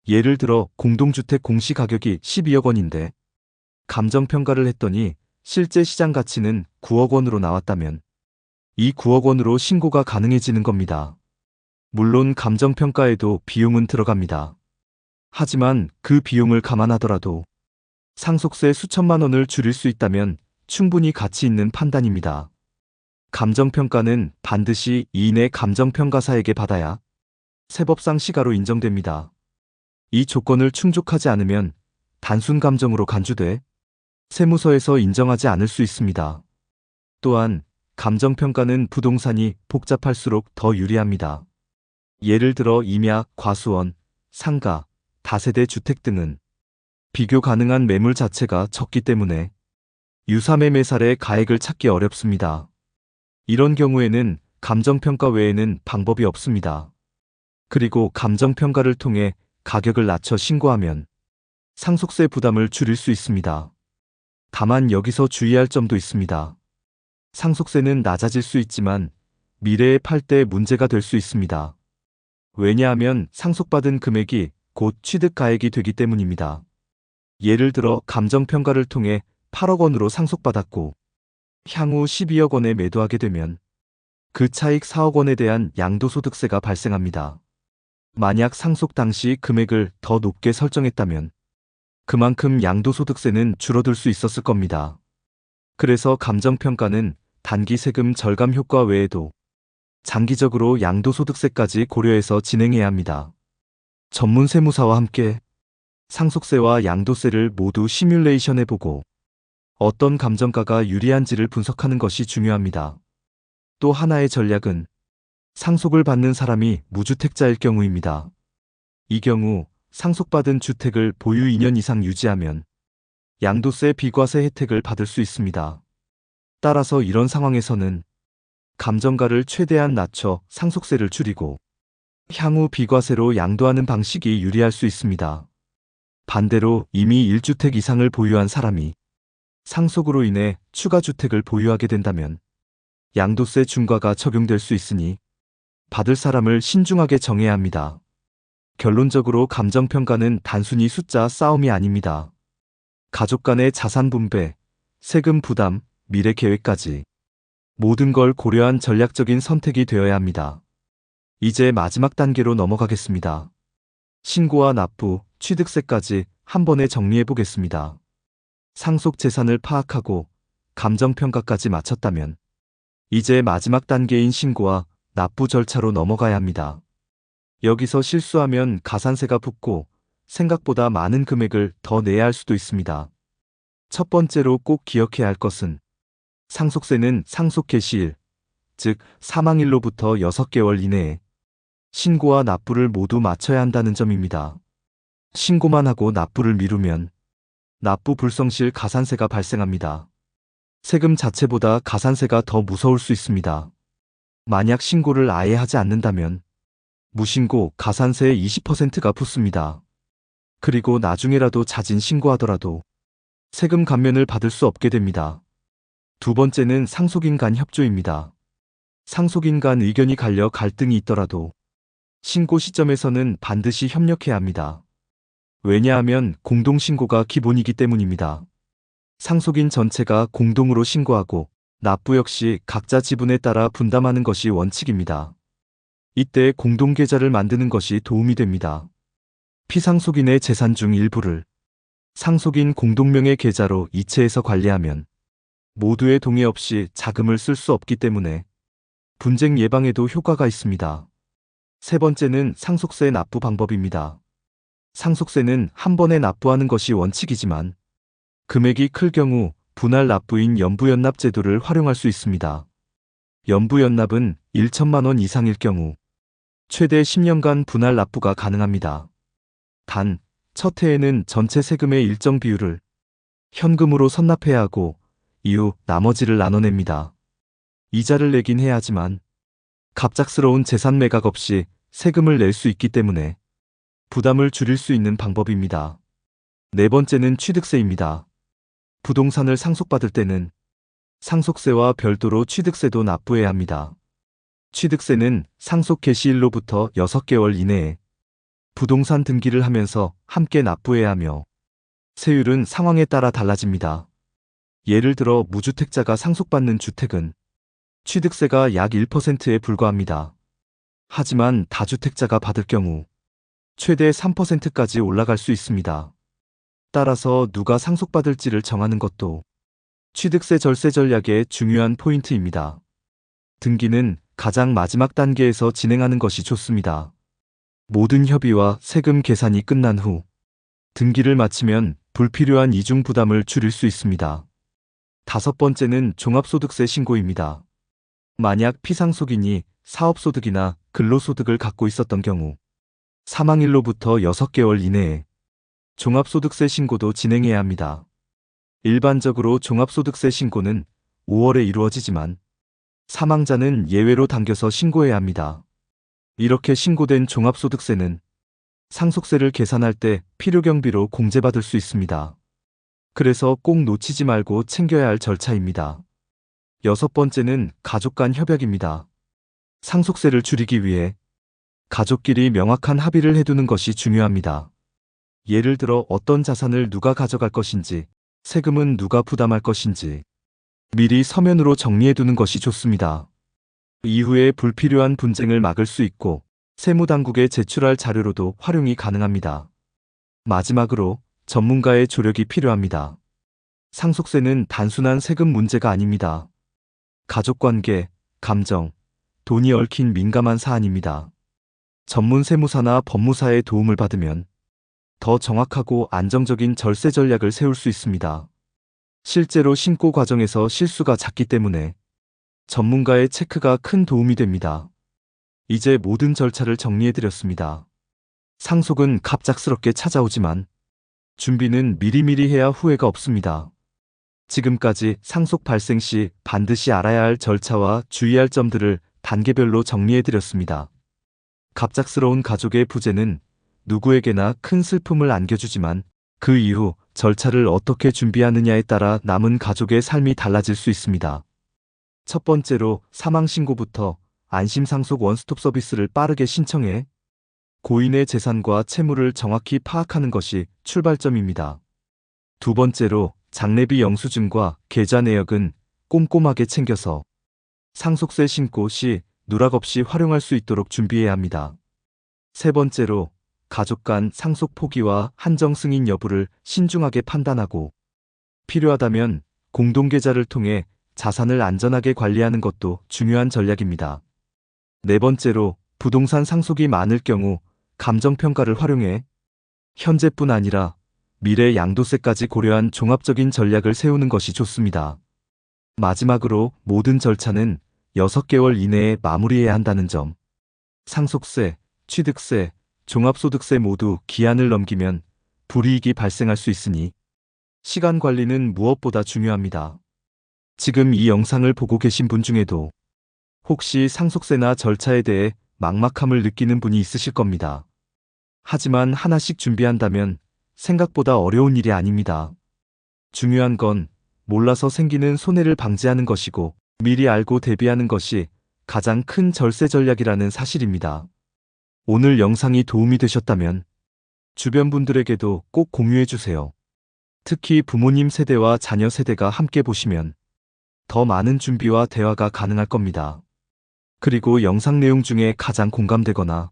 예를 들어 공동주택 공시가격이 12억 원인데 감정평가를 했더니 실제 시장 가치는 9억 원으로 나왔다면 이 9억 원으로 신고가 가능해지는 겁니다. 물론 감정평가에도 비용은 들어갑니다. 하지만 그 비용을 감안하더라도 상속세 수천만 원을 줄일 수 있다면 충분히 가치 있는 판단입니다. 감정평가는 반드시 이인의 감정평가사에게 받아야 세법상 시가로 인정됩니다. 이 조건을 충족하지 않으면 단순 감정으로 간주돼 세무서에서 인정하지 않을 수 있습니다. 또한 감정평가는 부동산이 복잡할수록 더 유리합니다. 예를 들어 임야, 과수원, 상가, 다세대 주택 등은 비교 가능한 매물 자체가 적기 때문에 유사매매사례 가액을 찾기 어렵습니다. 이런 경우에는 감정평가 외에는 방법이 없습니다. 그리고 감정평가를 통해 가격을 낮춰 신고하면 상속세 부담을 줄일 수 있습니다. 다만 여기서 주의할 점도 있습니다. 상속세는 낮아질 수 있지만 미래에 팔 때 문제가 될 수 있습니다. 왜냐하면 상속받은 금액이 곧 취득가액이 되기 때문입니다. 예를 들어 감정평가를 통해 8억 원으로 상속받았고 향후 12억 원에 매도하게 되면 그 차익 4억 원에 대한 양도소득세가 발생합니다. 만약 상속 당시 금액을 더 높게 설정했다면 그만큼 양도소득세는 줄어들 수 있었을 겁니다. 그래서 감정평가는 단기 세금 절감 효과 외에도 장기적으로 양도소득세까지 고려해서 진행해야 합니다. 전문 세무사와 함께 상속세와 양도세를 모두 시뮬레이션해보고 어떤 감정가가 유리한지를 분석하는 것이 중요합니다. 또 하나의 전략은 상속을 받는 사람이 무주택자일 경우입니다. 이 경우 상속받은 주택을 보유 2년 이상 유지하면 양도세 비과세 혜택을 받을 수 있습니다. 따라서 이런 상황에서는 감정가를 최대한 낮춰 상속세를 줄이고 향후 비과세로 양도하는 방식이 유리할 수 있습니다. 반대로 이미 1주택 이상을 보유한 사람이 상속으로 인해 추가 주택을 보유하게 된다면 양도세 중과가 적용될 수 있으니 받을 사람을 신중하게 정해야 합니다. 결론적으로 감정평가는 단순히 숫자 싸움이 아닙니다. 가족 간의 자산 분배, 세금 부담, 미래 계획까지 모든 걸 고려한 전략적인 선택이 되어야 합니다. 이제 마지막 단계로 넘어가겠습니다. 신고와 납부, 취득세까지 한 번에 정리해 보겠습니다. 상속 재산을 파악하고 감정평가까지 마쳤다면 이제 마지막 단계인 신고와 납부 절차로 넘어가야 합니다. 여기서 실수하면 가산세가 붙고 생각보다 많은 금액을 더 내야 할 수도 있습니다. 첫 번째로 꼭 기억해야 할 것은 상속세는 상속 개시일, 즉 사망일로부터 6개월 이내에 신고와 납부를 모두 마쳐야 한다는 점입니다. 신고만 하고 납부를 미루면 납부 불성실 가산세가 발생합니다. 세금 자체보다 가산세가 더 무서울 수 있습니다. 만약 신고를 아예 하지 않는다면 무신고 가산세의 20%가 붙습니다. 그리고 나중에라도 자진 신고하더라도 세금 감면을 받을 수 없게 됩니다. 두 번째는 상속인 간 협조입니다. 상속인 간 의견이 갈려 갈등이 있더라도 신고 시점에서는 반드시 협력해야 합니다. 왜냐하면 공동신고가 기본이기 때문입니다. 상속인 전체가 공동으로 신고하고 납부 역시 각자 지분에 따라 분담하는 것이 원칙입니다. 이때 공동계좌를 만드는 것이 도움이 됩니다. 피상속인의 재산 중 일부를 상속인 공동명의 계좌로 이체해서 관리하면 모두의 동의 없이 자금을 쓸 수 없기 때문에 분쟁 예방에도 효과가 있습니다. 세 번째는 상속세 납부 방법입니다. 상속세는 한 번에 납부하는 것이 원칙이지만 금액이 클 경우 분할 납부인 연부연납 제도를 활용할 수 있습니다. 연부연납은 1천만 원 이상일 경우 최대 10년간 분할 납부가 가능합니다. 단, 첫 해에는 전체 세금의 일정 비율을 현금으로 선납해야 하고 이후 나머지를 나눠냅니다. 이자를 내긴 해야 하지만 갑작스러운 재산 매각 없이 세금을 낼 수 있기 때문에 부담을 줄일 수 있는 방법입니다. 네 번째는 취득세입니다. 부동산을 상속받을 때는 상속세와 별도로 취득세도 납부해야 합니다. 취득세는 상속 개시일로부터 6개월 이내에 부동산 등기를 하면서 함께 납부해야 하며 세율은 상황에 따라 달라집니다. 예를 들어 무주택자가 상속받는 주택은 취득세가 약 1%에 불과합니다. 하지만 다주택자가 받을 경우 최대 3%까지 올라갈 수 있습니다. 따라서 누가 상속받을지를 정하는 것도 취득세 절세 전략의 중요한 포인트입니다. 등기는 가장 마지막 단계에서 진행하는 것이 좋습니다. 모든 협의와 세금 계산이 끝난 후 등기를 마치면 불필요한 이중 부담을 줄일 수 있습니다. 다섯 번째는 종합소득세 신고입니다. 만약 피상속인이 사업소득이나 근로소득을 갖고 있었던 경우 사망일로부터 6개월 이내에 종합소득세 신고도 진행해야 합니다. 일반적으로 종합소득세 신고는 5월에 이루어지지만 사망자는 예외로 당겨서 신고해야 합니다. 이렇게 신고된 종합소득세는 상속세를 계산할 때 필요경비로 공제받을 수 있습니다. 그래서 꼭 놓치지 말고 챙겨야 할 절차입니다. 여섯 번째는 가족 간 협약입니다. 상속세를 줄이기 위해 가족끼리 명확한 합의를 해두는 것이 중요합니다. 예를 들어 어떤 자산을 누가 가져갈 것인지, 세금은 누가 부담할 것인지 미리 서면으로 정리해두는 것이 좋습니다. 이후에 불필요한 분쟁을 막을 수 있고 세무당국에 제출할 자료로도 활용이 가능합니다. 마지막으로 전문가의 조력이 필요합니다. 상속세는 단순한 세금 문제가 아닙니다. 가족관계, 감정, 돈이 얽힌 민감한 사안입니다. 전문 세무사나 법무사의 도움을 받으면 더 정확하고 안정적인 절세 전략을 세울 수 있습니다. 실제로 신고 과정에서 실수가 잦기 때문에 전문가의 체크가 큰 도움이 됩니다. 이제 모든 절차를 정리해드렸습니다. 상속은 갑작스럽게 찾아오지만 준비는 미리미리 해야 후회가 없습니다. 지금까지 상속 발생 시 반드시 알아야 할 절차와 주의할 점들을 단계별로 정리해드렸습니다. 갑작스러운 가족의 부재는 누구에게나 큰 슬픔을 안겨주지만 그 이후 절차를 어떻게 준비하느냐에 따라 남은 가족의 삶이 달라질 수 있습니다. 첫 번째로 사망신고부터 안심상속 원스톱 서비스를 빠르게 신청해 고인의 재산과 채무를 정확히 파악하는 것이 출발점입니다. 두 번째로 장례비 영수증과 계좌 내역은 꼼꼼하게 챙겨서 상속세 신고 시 누락 없이 활용할 수 있도록 준비해야 합니다. 세 번째로 가족 간 상속 포기와 한정 승인 여부를 신중하게 판단하고 필요하다면 공동계좌를 통해 자산을 안전하게 관리하는 것도 중요한 전략입니다. 네 번째로 부동산 상속이 많을 경우 감정평가를 활용해 현재뿐 아니라 미래 양도세까지 고려한 종합적인 전략을 세우는 것이 좋습니다. 마지막으로 모든 절차는 6개월 이내에 마무리해야 한다는 점. 상속세, 취득세, 종합소득세 모두 기한을 넘기면 불이익이 발생할 수 있으니 시간 관리는 무엇보다 중요합니다. 지금 이 영상을 보고 계신 분 중에도 혹시 상속세나 절차에 대해 막막함을 느끼는 분이 있으실 겁니다. 하지만 하나씩 준비한다면 생각보다 어려운 일이 아닙니다. 중요한 건 몰라서 생기는 손해를 방지하는 것이고 미리 알고 대비하는 것이 가장 큰 절세 전략이라는 사실입니다. 오늘 영상이 도움이 되셨다면 주변 분들에게도 꼭 공유해 주세요. 특히 부모님 세대와 자녀 세대가 함께 보시면 더 많은 준비와 대화가 가능할 겁니다. 그리고 영상 내용 중에 가장 공감되거나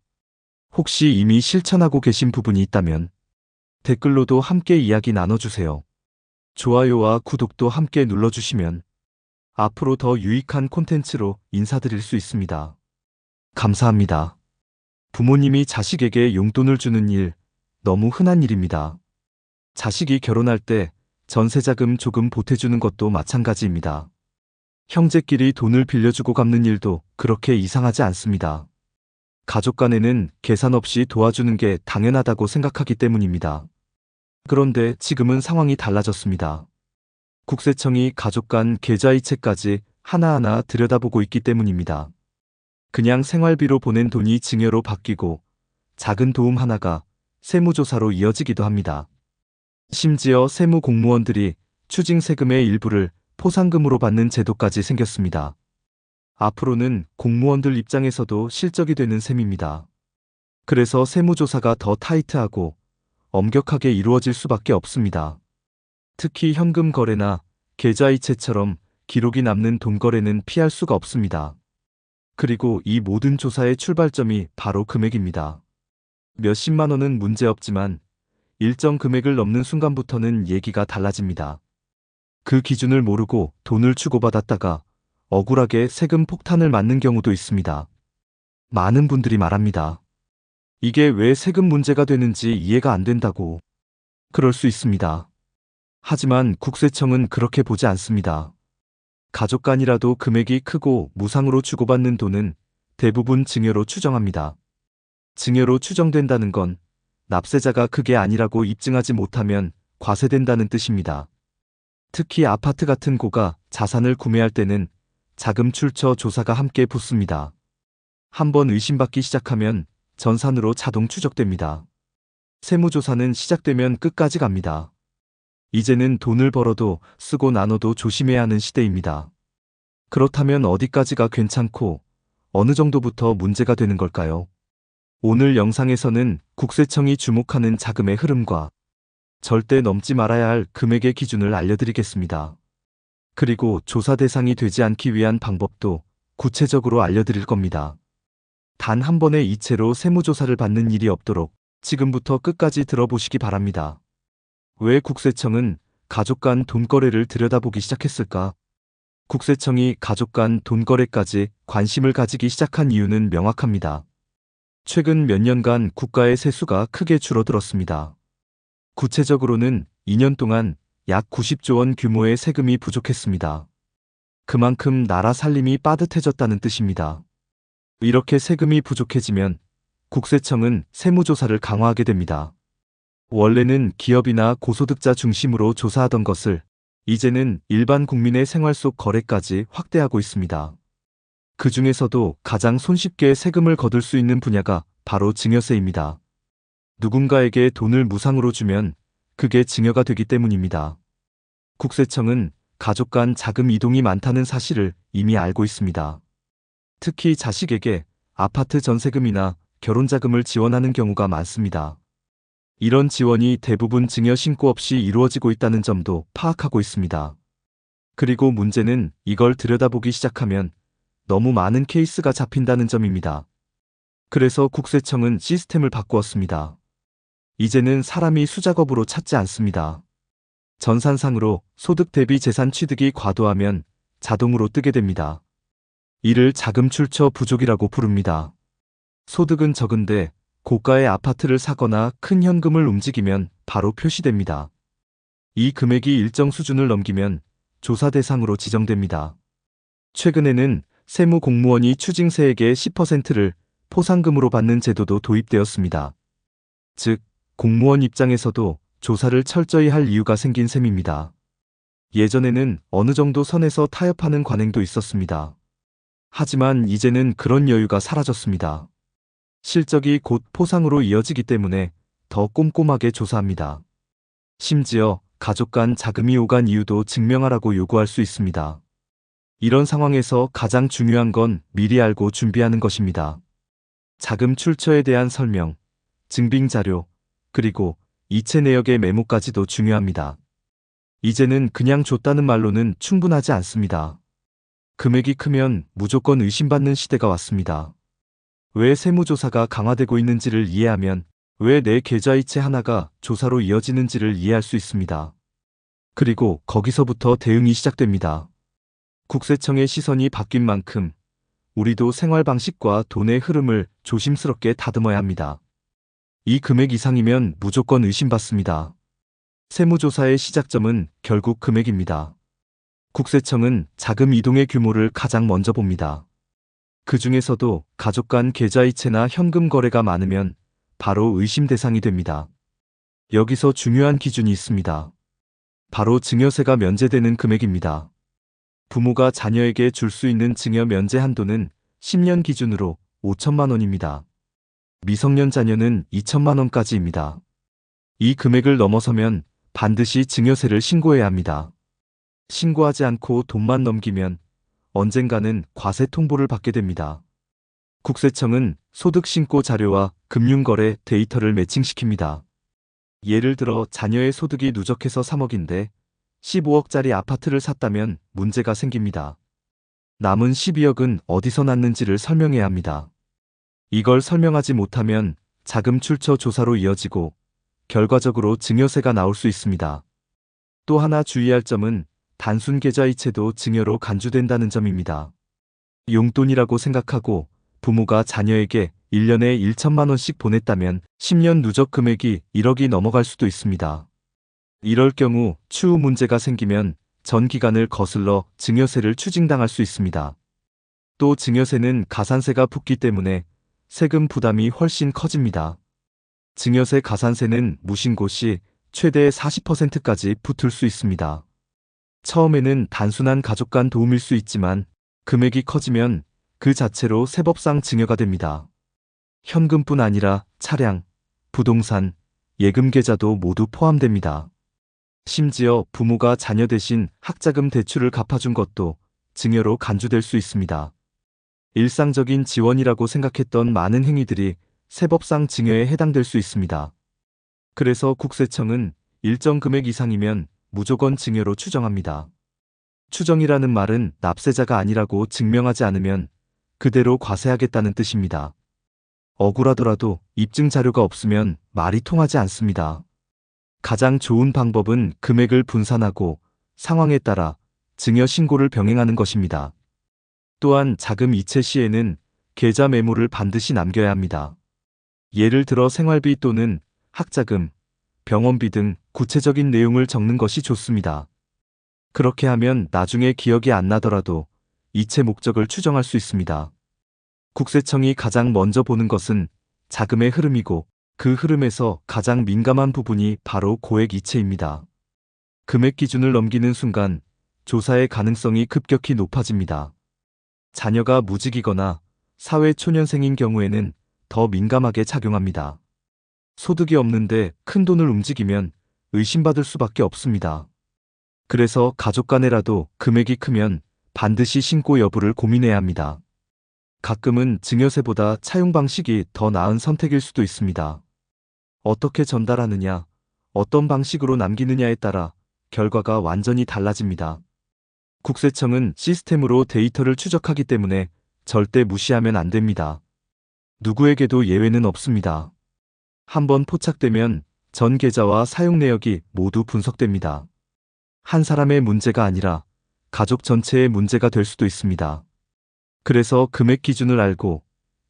혹시 이미 실천하고 계신 부분이 있다면 댓글로도 함께 이야기 나눠주세요. 좋아요와 구독도 함께 눌러주시면 앞으로 더 유익한 콘텐츠로 인사드릴 수 있습니다. 감사합니다. 부모님이 자식에게 용돈을 주는 일, 너무 흔한 일입니다. 자식이 결혼할 때 전세자금 조금 보태주는 것도 마찬가지입니다. 형제끼리 돈을 빌려주고 갚는 일도 그렇게 이상하지 않습니다. 가족 간에는 계산 없이 도와주는 게 당연하다고 생각하기 때문입니다. 그런데 지금은 상황이 달라졌습니다. 국세청이 가족 간 계좌이체까지 하나하나 들여다보고 있기 때문입니다. 그냥 생활비로 보낸 돈이 증여로 바뀌고 작은 도움 하나가 세무조사로 이어지기도 합니다. 심지어 세무 공무원들이 추징 세금의 일부를 포상금으로 받는 제도까지 생겼습니다. 앞으로는 공무원들 입장에서도 실적이 되는 셈입니다. 그래서 세무조사가 더 타이트하고 엄격하게 이루어질 수밖에 없습니다. 특히 현금 거래나 계좌이체처럼 기록이 남는 돈 거래는 피할 수가 없습니다. 그리고 이 모든 조사의 출발점이 바로 금액입니다. 몇십만 원은 문제없지만 일정 금액을 넘는 순간부터는 얘기가 달라집니다. 그 기준을 모르고 돈을 주고받았다가 억울하게 세금 폭탄을 맞는 경우도 있습니다. 많은 분들이 말합니다. 이게 왜 세금 문제가 되는지 이해가 안 된다고. 그럴 수 있습니다. 하지만 국세청은 그렇게 보지 않습니다. 가족 간이라도 금액이 크고 무상으로 주고받는 돈은 대부분 증여로 추정합니다. 증여로 추정된다는 건 납세자가 그게 아니라고 입증하지 못하면 과세된다는 뜻입니다. 특히 아파트 같은 고가 자산을 구매할 때는 자금 출처 조사가 함께 붙습니다. 한번 의심받기 시작하면 전산으로 자동 추적됩니다. 세무조사는 시작되면 끝까지 갑니다. 이제는 돈을 벌어도 쓰고 나눠도 조심해야 하는 시대입니다. 그렇다면 어디까지가 괜찮고 어느 정도부터 문제가 되는 걸까요? 오늘 영상에서는 국세청이 주목하는 자금의 흐름과 절대 넘지 말아야 할 금액의 기준을 알려드리겠습니다. 그리고 조사 대상이 되지 않기 위한 방법도 구체적으로 알려드릴 겁니다. 단 한 번의 이체로 세무조사를 받는 일이 없도록 지금부터 끝까지 들어보시기 바랍니다. 왜 국세청은 가족 간 돈거래를 들여다보기 시작했을까? 국세청이 가족 간 돈거래까지 관심을 가지기 시작한 이유는 명확합니다. 최근 몇 년간 국가의 세수가 크게 줄어들었습니다. 구체적으로는 2년 동안 약 90조 원 규모의 세금이 부족했습니다. 그만큼 나라 살림이 빠듯해졌다는 뜻입니다. 이렇게 세금이 부족해지면 국세청은 세무조사를 강화하게 됩니다. 원래는 기업이나 고소득자 중심으로 조사하던 것을 이제는 일반 국민의 생활 속 거래까지 확대하고 있습니다. 그 중에서도 가장 손쉽게 세금을 거둘 수 있는 분야가 바로 증여세입니다. 누군가에게 돈을 무상으로 주면 그게 증여가 되기 때문입니다. 국세청은 가족 간 자금 이동이 많다는 사실을 이미 알고 있습니다. 특히 자식에게 아파트 전세금이나 결혼자금을 지원하는 경우가 많습니다. 이런 지원이 대부분 증여 신고 없이 이루어지고 있다는 점도 파악하고 있습니다. 그리고 문제는 이걸 들여다보기 시작하면 너무 많은 케이스가 잡힌다는 점입니다. 그래서 국세청은 시스템을 바꾸었습니다. 이제는 사람이 수작업으로 찾지 않습니다. 전산상으로 소득 대비 재산 취득이 과도하면 자동으로 뜨게 됩니다. 이를 자금 출처 부족이라고 부릅니다. 소득은 적은데 고가의 아파트를 사거나 큰 현금을 움직이면 바로 표시됩니다. 이 금액이 일정 수준을 넘기면 조사 대상으로 지정됩니다. 최근에는 세무 공무원이 추징세액의 10%를 포상금으로 받는 제도도 도입되었습니다. 즉, 공무원 입장에서도 조사를 철저히 할 이유가 생긴 셈입니다. 예전에는 어느 정도 선에서 타협하는 관행도 있었습니다. 하지만 이제는 그런 여유가 사라졌습니다. 실적이 곧 포상으로 이어지기 때문에 더 꼼꼼하게 조사합니다. 심지어 가족 간 자금이 오간 이유도 증명하라고 요구할 수 있습니다. 이런 상황에서 가장 중요한 건 미리 알고 준비하는 것입니다. 자금 출처에 대한 설명, 증빙자료, 그리고 이체 내역의 메모까지도 중요합니다. 이제는 그냥 줬다는 말로는 충분하지 않습니다. 금액이 크면 무조건 의심받는 시대가 왔습니다. 왜 세무조사가 강화되고 있는지를 이해하면 왜 내 계좌이체 하나가 조사로 이어지는지를 이해할 수 있습니다. 그리고 거기서부터 대응이 시작됩니다. 국세청의 시선이 바뀐 만큼 우리도 생활 방식과 돈의 흐름을 조심스럽게 다듬어야 합니다. 이 금액 이상이면 무조건 의심받습니다. 세무조사의 시작점은 결국 금액입니다. 국세청은 자금 이동의 규모를 가장 먼저 봅니다. 그 중에서도 가족 간 계좌이체나 현금 거래가 많으면 바로 의심 대상이 됩니다. 여기서 중요한 기준이 있습니다. 바로 증여세가 면제되는 금액입니다. 부모가 자녀에게 줄 수 있는 증여 면제 한도는 10년 기준으로 5천만 원입니다. 미성년 자녀는 2천만 원까지입니다. 이 금액을 넘어서면 반드시 증여세를 신고해야 합니다. 신고하지 않고 돈만 넘기면 언젠가는 과세 통보를 받게 됩니다. 국세청은 소득신고 자료와 금융거래 데이터를 매칭시킵니다. 예를 들어 자녀의 소득이 누적해서 3억인데 15억짜리 아파트를 샀다면 문제가 생깁니다. 남은 12억은 어디서 났는지를 설명해야 합니다. 이걸 설명하지 못하면 자금 출처 조사로 이어지고 결과적으로 증여세가 나올 수 있습니다. 또 하나 주의할 점은 단순 계좌이체도 증여로 간주된다는 점입니다. 용돈이라고 생각하고 부모가 자녀에게 1년에 1천만 원씩 보냈다면 10년 누적 금액이 1억이 넘어갈 수도 있습니다. 이럴 경우 추후 문제가 생기면 전 기간을 거슬러 증여세를 추징당할 수 있습니다. 또 증여세는 가산세가 붙기 때문에 세금 부담이 훨씬 커집니다. 증여세 가산세는 무신고 시 최대 40%까지 붙을 수 있습니다. 처음에는 단순한 가족 간 도움일 수 있지만 금액이 커지면 그 자체로 세법상 증여가 됩니다. 현금뿐 아니라 차량, 부동산, 예금 계좌도 모두 포함됩니다. 심지어 부모가 자녀 대신 학자금 대출을 갚아준 것도 증여로 간주될 수 있습니다. 일상적인 지원이라고 생각했던 많은 행위들이 세법상 증여에 해당될 수 있습니다. 그래서 국세청은 일정 금액 이상이면 무조건 증여로 추정합니다. 추정이라는 말은 납세자가 아니라고 증명하지 않으면 그대로 과세하겠다는 뜻입니다. 억울하더라도 입증 자료가 없으면 말이 통하지 않습니다. 가장 좋은 방법은 금액을 분산하고 상황에 따라 증여 신고를 병행하는 것입니다. 또한 자금 이체 시에는 계좌 메모를 반드시 남겨야 합니다. 예를 들어 생활비 또는 학자금, 병원비 등 구체적인 내용을 적는 것이 좋습니다. 그렇게 하면 나중에 기억이 안 나더라도 이체 목적을 추정할 수 있습니다. 국세청이 가장 먼저 보는 것은 자금의 흐름이고 그 흐름에서 가장 민감한 부분이 바로 고액 이체입니다. 금액 기준을 넘기는 순간 조사의 가능성이 급격히 높아집니다. 자녀가 무직이거나 사회초년생인 경우에는 더 민감하게 작용합니다. 소득이 없는데 큰 돈을 움직이면 의심받을 수밖에 없습니다. 그래서 가족 간에라도 금액이 크면 반드시 신고 여부를 고민해야 합니다. 가끔은 증여세보다 차용 방식이 더 나은 선택일 수도 있습니다. 어떻게 전달하느냐, 어떤 방식으로 남기느냐에 따라 결과가 완전히 달라집니다. 국세청은 시스템으로 데이터를 추적하기 때문에 절대 무시하면 안 됩니다. 누구에게도 예외는 없습니다. 한번 포착되면 전 계좌와 사용 내역이 모두 분석됩니다. 한 사람의 문제가 아니라 가족 전체의 문제가 될 수도 있습니다. 그래서 금액 기준을 알고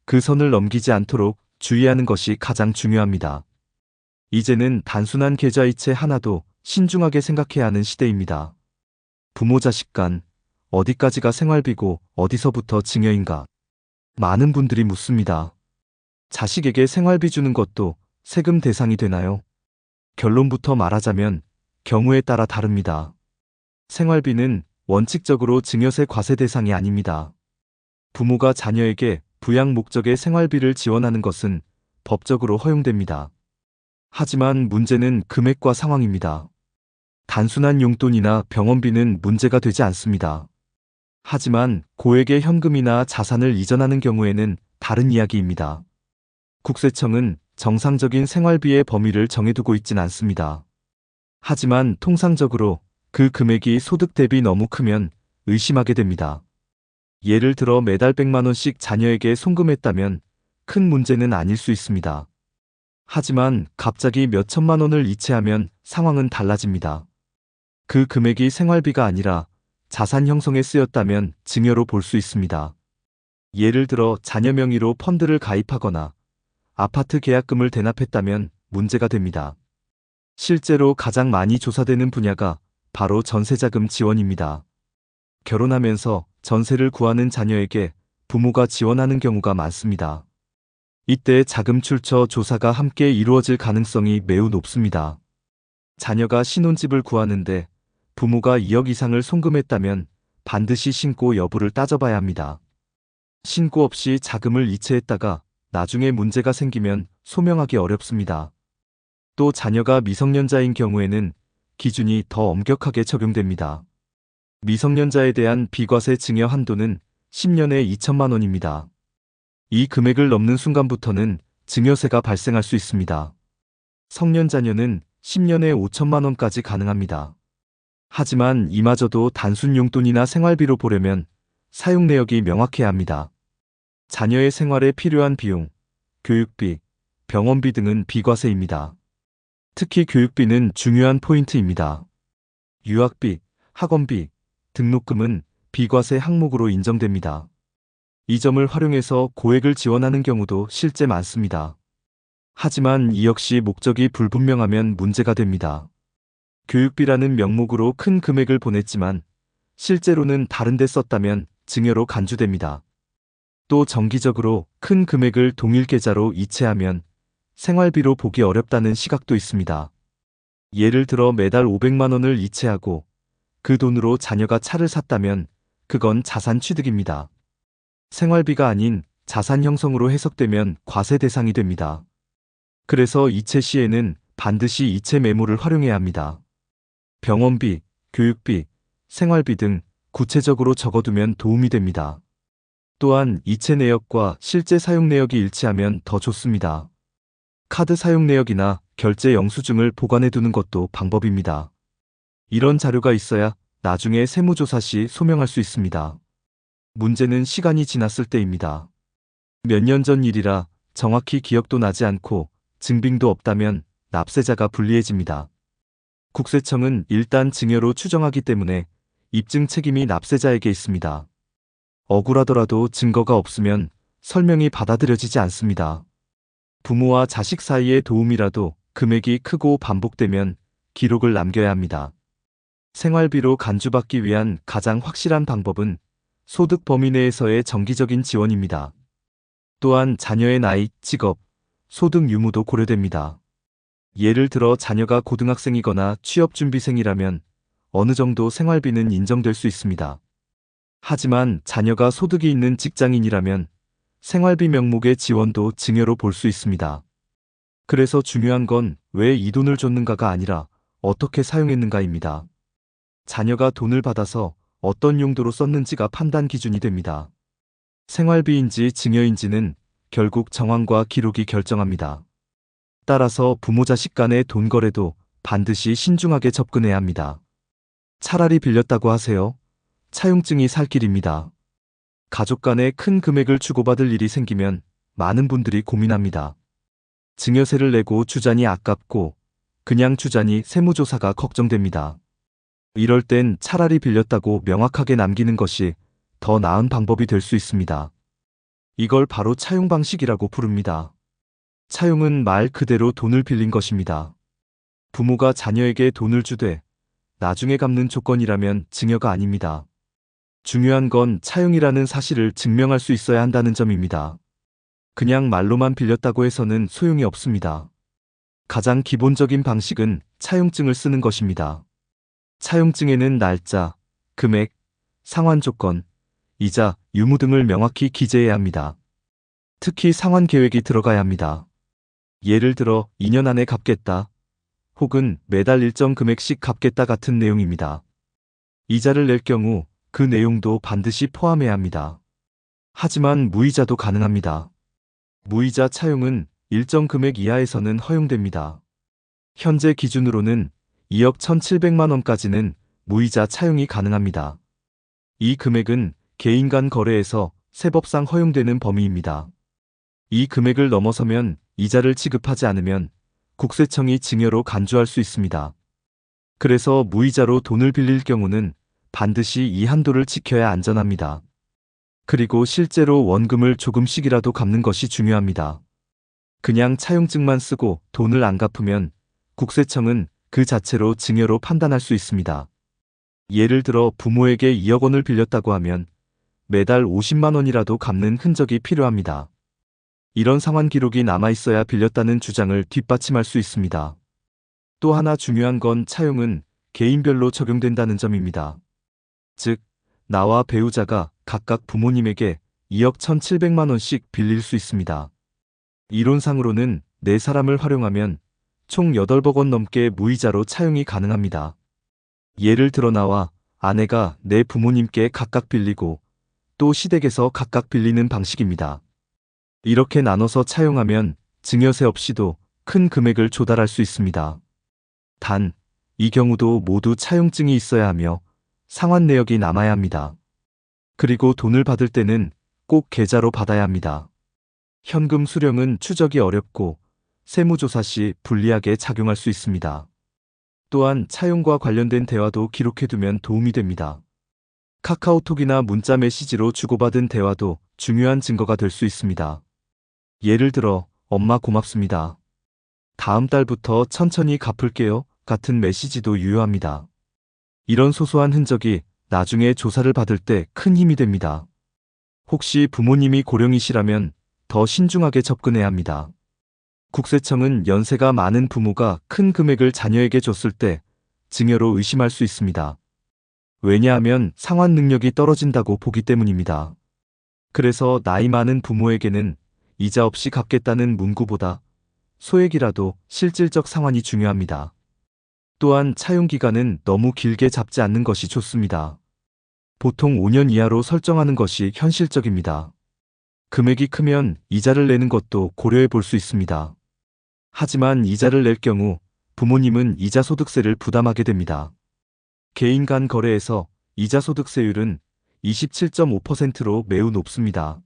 그 선을 넘기지 않도록 주의하는 것이 가장 중요합니다. 이제는 단순한 계좌이체 하나도 신중하게 생각해야 하는 시대입니다. 부모 자식 간 어디까지가 생활비고 어디서부터 증여인가? 많은 분들이 묻습니다. 자식에게 생활비 주는 것도 세금 대상이 되나요? 결론부터 말하자면 경우에 따라 다릅니다. 생활비는 원칙적으로 증여세 과세 대상이 아닙니다. 부모가 자녀에게 부양 목적의 생활비를 지원하는 것은 법적으로 허용됩니다. 하지만 문제는 금액과 상황입니다. 단순한 용돈이나 병원비는 문제가 되지 않습니다. 하지만 고액의 현금이나 자산을 이전하는 경우에는 다른 이야기입니다. 국세청은 정상적인 생활비의 범위를 정해두고 있진 않습니다. 하지만 통상적으로 그 금액이 소득 대비 너무 크면 의심하게 됩니다. 예를 들어 매달 100만 원씩 자녀에게 송금했다면 큰 문제는 아닐 수 있습니다. 하지만 갑자기 몇 천만 원을 이체하면 상황은 달라집니다. 그 금액이 생활비가 아니라 자산 형성에 쓰였다면 증여로 볼 수 있습니다. 예를 들어 자녀 명의로 펀드를 가입하거나 아파트 계약금을 대납했다면 문제가 됩니다. 실제로 가장 많이 조사되는 분야가 바로 전세자금 지원입니다. 결혼하면서 전세를 구하는 자녀에게 부모가 지원하는 경우가 많습니다. 이때 자금 출처 조사가 함께 이루어질 가능성이 매우 높습니다. 자녀가 신혼집을 구하는데 부모가 2억 이상을 송금했다면 반드시 신고 여부를 따져봐야 합니다. 신고 없이 자금을 이체했다가 나중에 문제가 생기면 소명하기 어렵습니다. 또 자녀가 미성년자인 경우에는 기준이 더 엄격하게 적용됩니다. 미성년자에 대한 비과세 증여 한도는 10년에 2천만 원입니다. 이 금액을 넘는 순간부터는 증여세가 발생할 수 있습니다. 성년 자녀는 10년에 5천만 원까지 가능합니다. 하지만 이마저도 단순 용돈이나 생활비로 보려면 사용 내역이 명확해야 합니다. 자녀의 생활에 필요한 비용, 교육비, 병원비 등은 비과세입니다. 특히 교육비는 중요한 포인트입니다. 유학비, 학원비, 등록금은 비과세 항목으로 인정됩니다. 이 점을 활용해서 고액을 지원하는 경우도 실제 많습니다. 하지만 이 역시 목적이 불분명하면 문제가 됩니다. 교육비라는 명목으로 큰 금액을 보냈지만 실제로는 다른 데 썼다면 증여로 간주됩니다. 또 정기적으로 큰 금액을 동일 계좌로 이체하면 생활비로 보기 어렵다는 시각도 있습니다. 예를 들어 매달 500만 원을 이체하고 그 돈으로 자녀가 차를 샀다면 그건 자산 취득입니다. 생활비가 아닌 자산 형성으로 해석되면 과세 대상이 됩니다. 그래서 이체 시에는 반드시 이체 메모를 활용해야 합니다. 병원비, 교육비, 생활비 등 구체적으로 적어두면 도움이 됩니다. 또한 이체 내역과 실제 사용 내역이 일치하면 더 좋습니다. 카드 사용 내역이나 결제 영수증을 보관해 두는 것도 방법입니다. 이런 자료가 있어야 나중에 세무조사 시 소명할 수 있습니다. 문제는 시간이 지났을 때입니다. 몇 년 전 일이라 정확히 기억도 나지 않고 증빙도 없다면 납세자가 불리해집니다. 국세청은 일단 증여로 추정하기 때문에 입증 책임이 납세자에게 있습니다. 억울하더라도 증거가 없으면 설명이 받아들여지지 않습니다. 부모와 자식 사이의 도움이라도 금액이 크고 반복되면 기록을 남겨야 합니다. 생활비로 간주받기 위한 가장 확실한 방법은 소득 범위 내에서의 정기적인 지원입니다. 또한 자녀의 나이, 직업, 소득 유무도 고려됩니다. 예를 들어 자녀가 고등학생이거나 취업준비생이라면 어느 정도 생활비는 인정될 수 있습니다. 하지만 자녀가 소득이 있는 직장인이라면 생활비 명목의 지원도 증여로 볼 수 있습니다. 그래서 중요한 건 왜 이 돈을 줬는가가 아니라 어떻게 사용했는가입니다. 자녀가 돈을 받아서 어떤 용도로 썼는지가 판단 기준이 됩니다. 생활비인지 증여인지는 결국 정황과 기록이 결정합니다. 따라서 부모 자식 간의 돈 거래도 반드시 신중하게 접근해야 합니다. 차라리 빌렸다고 하세요. 차용증이 살 길입니다. 가족 간에 큰 금액을 주고받을 일이 생기면 많은 분들이 고민합니다. 증여세를 내고 주자니 아깝고 그냥 주자니 세무조사가 걱정됩니다. 이럴 땐 차라리 빌렸다고 명확하게 남기는 것이 더 나은 방법이 될 수 있습니다. 이걸 바로 차용 방식이라고 부릅니다. 차용은 말 그대로 돈을 빌린 것입니다. 부모가 자녀에게 돈을 주되 나중에 갚는 조건이라면 증여가 아닙니다. 중요한 건 차용이라는 사실을 증명할 수 있어야 한다는 점입니다. 그냥 말로만 빌렸다고 해서는 소용이 없습니다. 가장 기본적인 방식은 차용증을 쓰는 것입니다. 차용증에는 날짜, 금액, 상환 조건, 이자, 유무 등을 명확히 기재해야 합니다. 특히 상환 계획이 들어가야 합니다. 예를 들어 2년 안에 갚겠다, 혹은 매달 일정 금액씩 갚겠다 같은 내용입니다. 이자를 낼 경우 그 내용도 반드시 포함해야 합니다. 하지만 무이자도 가능합니다. 무이자 차용은 일정 금액 이하에서는 허용됩니다. 현재 기준으로는 2억 1,700만 원까지는 무이자 차용이 가능합니다. 이 금액은 개인 간 거래에서 세법상 허용되는 범위입니다. 이 금액을 넘어서면 이자를 지급하지 않으면 국세청이 증여로 간주할 수 있습니다. 그래서 무이자로 돈을 빌릴 경우는 반드시 이 한도를 지켜야 안전합니다. 그리고 실제로 원금을 조금씩이라도 갚는 것이 중요합니다. 그냥 차용증만 쓰고 돈을 안 갚으면 국세청은 그 자체로 증여로 판단할 수 있습니다. 예를 들어 부모에게 2억 원을 빌렸다고 하면 매달 50만 원이라도 갚는 흔적이 필요합니다. 이런 상환 기록이 남아있어야 빌렸다는 주장을 뒷받침할 수 있습니다. 또 하나 중요한 건 차용은 개인별로 적용된다는 점입니다. 즉, 나와 배우자가 각각 부모님에게 2억 1,700만 원씩 빌릴 수 있습니다. 이론상으로는 4사람을 활용하면 총 8억 원 넘게 무이자로 차용이 가능합니다. 예를 들어 나와 아내가 내 부모님께 각각 빌리고 또 시댁에서 각각 빌리는 방식입니다. 이렇게 나눠서 차용하면 증여세 없이도 큰 금액을 조달할 수 있습니다. 단, 이 경우도 모두 차용증이 있어야 하며 상환 내역이 남아야 합니다. 그리고 돈을 받을 때는 꼭 계좌로 받아야 합니다. 현금 수령은 추적이 어렵고 세무조사 시 불리하게 작용할 수 있습니다. 또한 차용과 관련된 대화도 기록해두면 도움이 됩니다. 카카오톡이나 문자 메시지로 주고받은 대화도 중요한 증거가 될 수 있습니다. 예를 들어, 엄마 고맙습니다. 다음 달부터 천천히 갚을게요. 같은 메시지도 유효합니다. 이런 소소한 흔적이 나중에 조사를 받을 때 큰 힘이 됩니다. 혹시 부모님이 고령이시라면 더 신중하게 접근해야 합니다. 국세청은 연세가 많은 부모가 큰 금액을 자녀에게 줬을 때 증여로 의심할 수 있습니다. 왜냐하면 상환 능력이 떨어진다고 보기 때문입니다. 그래서 나이 많은 부모에게는 이자 없이 갚겠다는 문구보다 소액이라도 실질적 상환이 중요합니다. 또한 차용 기간은 너무 길게 잡지 않는 것이 좋습니다. 보통 5년 이하로 설정하는 것이 현실적입니다. 금액이 크면 이자를 내는 것도 고려해 볼 수 있습니다. 하지만 이자를 낼 경우 부모님은 이자소득세를 부담하게 됩니다. 개인 간 거래에서 이자소득세율은 27.5%로 매우 높습니다.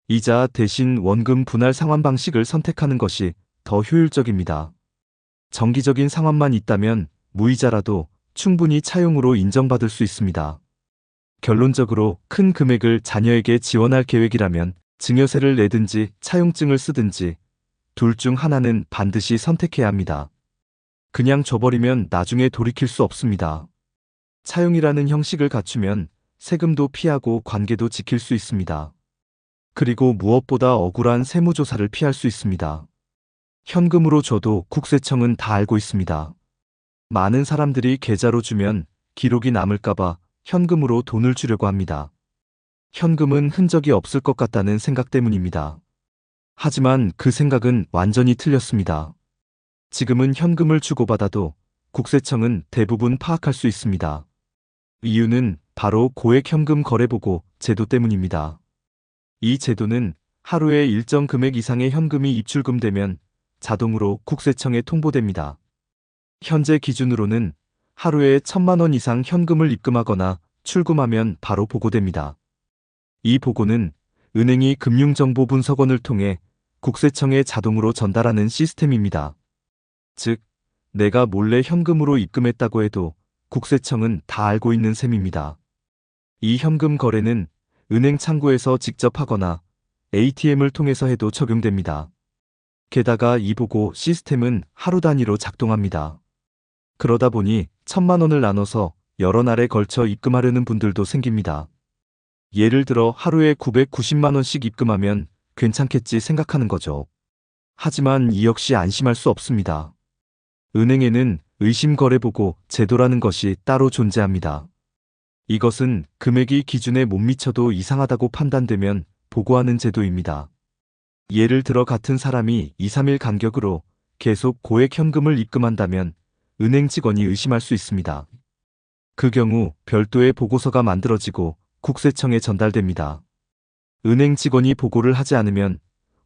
이자 대신 원금 분할 상환 방식을 선택하는 것이 더 효율적입니다. 정기적인 상환만 있다면 무이자라도 충분히 차용으로 인정받을 수 있습니다. 결론적으로 큰 금액을 자녀에게 지원할 계획이라면 증여세를 내든지 차용증을 쓰든지 둘 중 하나는 반드시 선택해야 합니다. 그냥 줘버리면 나중에 돌이킬 수 없습니다. 차용이라는 형식을 갖추면 세금도 피하고 관계도 지킬 수 있습니다. 그리고 무엇보다 억울한 세무조사를 피할 수 있습니다. 현금으로 줘도 국세청은 다 알고 있습니다. 많은 사람들이 계좌로 주면 기록이 남을까봐 현금으로 돈을 주려고 합니다. 현금은 흔적이 없을 것 같다는 생각 때문입니다. 하지만 그 생각은 완전히 틀렸습니다. 지금은 현금을 주고받아도 국세청은 대부분 파악할 수 있습니다. 이유는 바로 고액 현금 거래보고 제도 때문입니다. 이 제도는 하루에 일정 금액 이상의 현금이 입출금되면 자동으로 국세청에 통보됩니다. 현재 기준으로는 하루에 1,000만 원 이상 현금을 입금하거나 출금하면 바로 보고됩니다. 이 보고는 은행이 금융정보분석원을 통해 국세청에 자동으로 전달하는 시스템입니다. 즉, 내가 몰래 현금으로 입금했다고 해도 국세청은 다 알고 있는 셈입니다. 이 현금 거래는 은행 창구에서 직접 하거나 ATM을 통해서 해도 적용됩니다. 게다가 이 보고 시스템은 하루 단위로 작동합니다. 그러다 보니 1,000만 원을 나눠서 여러 날에 걸쳐 입금하려는 분들도 생깁니다. 예를 들어 하루에 990만 원씩 입금하면 괜찮겠지 생각하는 거죠. 하지만 이 역시 안심할 수 없습니다. 은행에는 의심거래보고 제도라는 것이 따로 존재합니다. 이것은 금액이 기준에 못 미쳐도 이상하다고 판단되면 보고하는 제도입니다. 예를 들어 같은 사람이 2, 3일 간격으로 계속 고액 현금을 입금한다면 은행 직원이 의심할 수 있습니다. 그 경우 별도의 보고서가 만들어지고 국세청에 전달됩니다. 은행 직원이 보고를 하지 않으면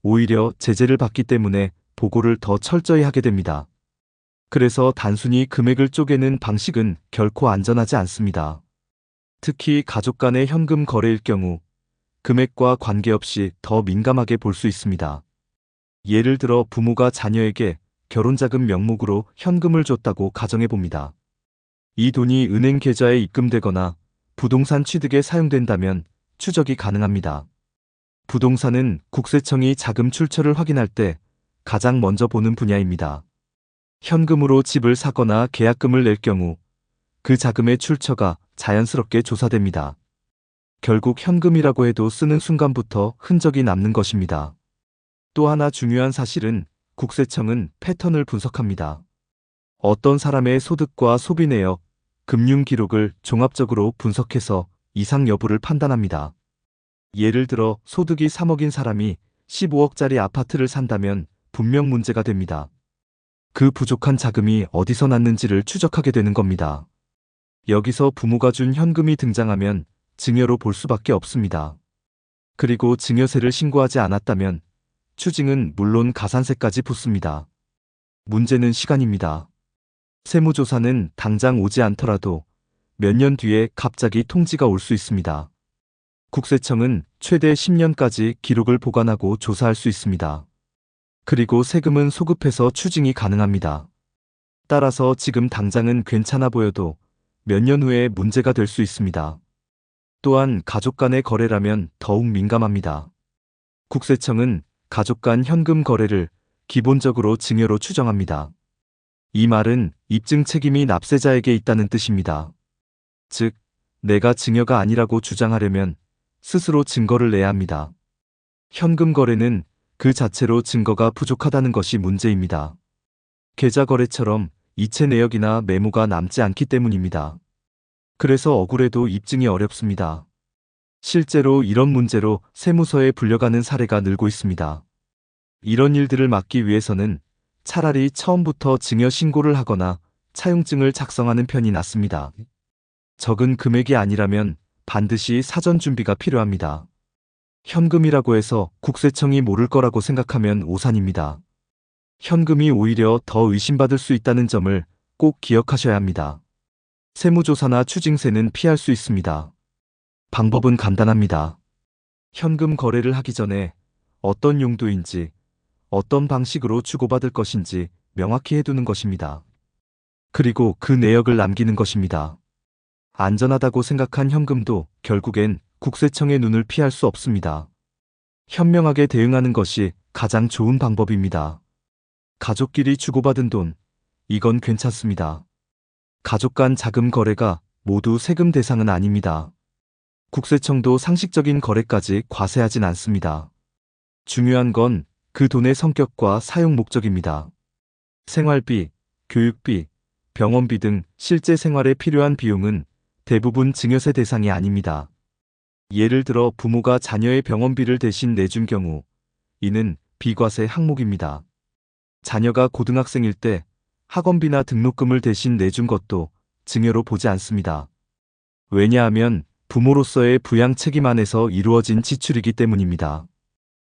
오히려 제재를 받기 때문에 보고를 더 철저히 하게 됩니다. 그래서 단순히 금액을 쪼개는 방식은 결코 안전하지 않습니다. 특히 가족 간의 현금 거래일 경우 금액과 관계없이 더 민감하게 볼 수 있습니다. 예를 들어 부모가 자녀에게 결혼자금 명목으로 현금을 줬다고 가정해 봅니다. 이 돈이 은행 계좌에 입금되거나 부동산 취득에 사용된다면 추적이 가능합니다. 부동산은 국세청이 자금 출처를 확인할 때 가장 먼저 보는 분야입니다. 현금으로 집을 사거나 계약금을 낼 경우 그 자금의 출처가 자연스럽게 조사됩니다. 결국 현금이라고 해도 쓰는 순간부터 흔적이 남는 것입니다. 또 하나 중요한 사실은 국세청은 패턴을 분석합니다. 어떤 사람의 소득과 소비 내역, 금융 기록을 종합적으로 분석해서 이상 여부를 판단합니다. 예를 들어 소득이 3억인 사람이 15억짜리 아파트를 산다면 분명 문제가 됩니다. 그 부족한 자금이 어디서 났는지를 추적하게 되는 겁니다. 여기서 부모가 준 현금이 등장하면 증여로 볼 수밖에 없습니다. 그리고 증여세를 신고하지 않았다면 추징은 물론 가산세까지 붙습니다. 문제는 시간입니다. 세무조사는 당장 오지 않더라도 몇 년 뒤에 갑자기 통지가 올 수 있습니다. 국세청은 최대 10년까지 기록을 보관하고 조사할 수 있습니다. 그리고 세금은 소급해서 추징이 가능합니다. 따라서 지금 당장은 괜찮아 보여도 몇 년 후에 문제가 될 수 있습니다. 또한 가족 간의 거래라면 더욱 민감합니다. 국세청은 가족 간 현금 거래를 기본적으로 증여로 추정합니다. 이 말은 입증 책임이 납세자에게 있다는 뜻입니다. 즉, 내가 증여가 아니라고 주장하려면 스스로 증거를 내야 합니다. 현금 거래는 그 자체로 증거가 부족하다는 것이 문제입니다. 계좌 거래처럼 이체 내역이나 메모가 남지 않기 때문입니다. 그래서 억울해도 입증이 어렵습니다. 실제로 이런 문제로 세무서에 불려가는 사례가 늘고 있습니다. 이런 일들을 막기 위해서는 차라리 처음부터 증여 신고를 하거나 차용증을 작성하는 편이 낫습니다. 적은 금액이 아니라면 반드시 사전 준비가 필요합니다. 현금이라고 해서 국세청이 모를 거라고 생각하면 오산입니다. 현금이 오히려 더 의심받을 수 있다는 점을 꼭 기억하셔야 합니다. 세무조사나 추징세는 피할 수 있습니다. 방법은 간단합니다. 현금 거래를 하기 전에 어떤 용도인지, 어떤 방식으로 주고받을 것인지 명확히 해두는 것입니다. 그리고 그 내역을 남기는 것입니다. 안전하다고 생각한 현금도 결국엔 국세청의 눈을 피할 수 없습니다. 현명하게 대응하는 것이 가장 좋은 방법입니다. 가족끼리 주고받은 돈, 이건 괜찮습니다. 가족 간 자금 거래가 모두 세금 대상은 아닙니다. 국세청도 상식적인 거래까지 과세하진 않습니다. 중요한 건 그 돈의 성격과 사용 목적입니다. 생활비, 교육비, 병원비 등 실제 생활에 필요한 비용은 대부분 증여세 대상이 아닙니다. 예를 들어 부모가 자녀의 병원비를 대신 내준 경우, 이는 비과세 항목입니다. 자녀가 고등학생일 때 학원비나 등록금을 대신 내준 것도 증여로 보지 않습니다. 왜냐하면 부모로서의 부양 책임 안에서 이루어진 지출이기 때문입니다.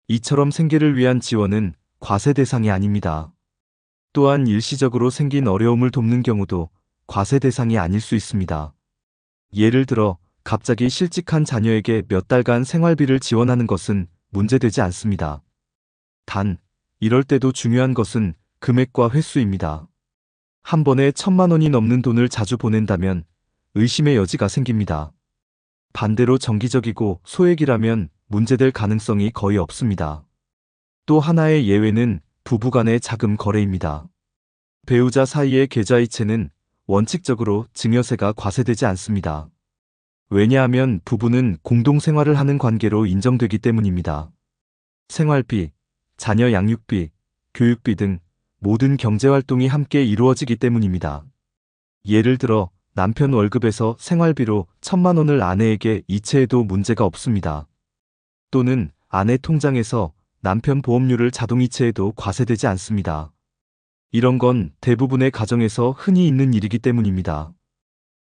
이처럼 생계를 위한 지원은 과세 대상이 아닙니다. 또한 일시적으로 생긴 어려움을 돕는 경우도 과세 대상이 아닐 수 있습니다. 예를 들어 갑자기 실직한 자녀에게 몇 달간 생활비를 지원하는 것은 문제되지 않습니다. 단, 이럴 때도 중요한 것은 금액과 횟수입니다. 한 번에 1,000만 원이 넘는 돈을 자주 보낸다면 의심의 여지가 생깁니다. 반대로 정기적이고 소액이라면 문제될 가능성이 거의 없습니다. 또 하나의 예외는 부부간의 자금 거래입니다. 배우자 사이의 계좌이체는 원칙적으로 증여세가 과세되지 않습니다. 왜냐하면 부부는 공동생활을 하는 관계로 인정되기 때문입니다. 생활비, 자녀 양육비, 교육비 등 모든 경제활동이 함께 이루어지기 때문입니다. 예를 들어 남편 월급에서 생활비로 1,000만 원을 아내에게 이체해도 문제가 없습니다. 또는 아내 통장에서 남편 보험료를 자동이체해도 과세되지 않습니다. 이런 건 대부분의 가정에서 흔히 있는 일이기 때문입니다.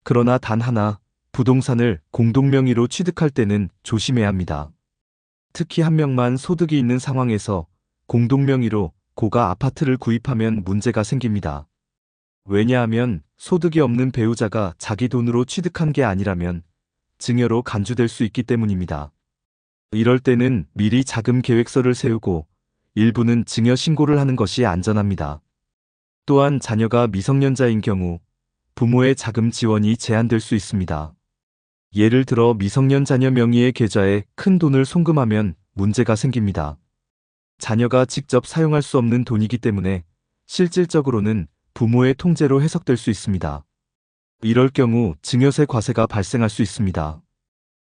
그러나 단 하나, 부동산을 공동명의로 취득할 때는 조심해야 합니다. 특히 한 명만 소득이 있는 상황에서 공동명의로 고가 아파트를 구입하면 문제가 생깁니다. 왜냐하면 소득이 없는 배우자가 자기 돈으로 취득한 게 아니라면 증여로 간주될 수 있기 때문입니다. 이럴 때는 미리 자금 계획서를 세우고 일부는 증여 신고를 하는 것이 안전합니다. 또한 자녀가 미성년자인 경우 부모의 자금 지원이 제한될 수 있습니다. 예를 들어 미성년 자녀 명의의 계좌에 큰 돈을 송금하면 문제가 생깁니다. 자녀가 직접 사용할 수 없는 돈이기 때문에 실질적으로는 부모의 통제로 해석될 수 있습니다. 이럴 경우 증여세 과세가 발생할 수 있습니다.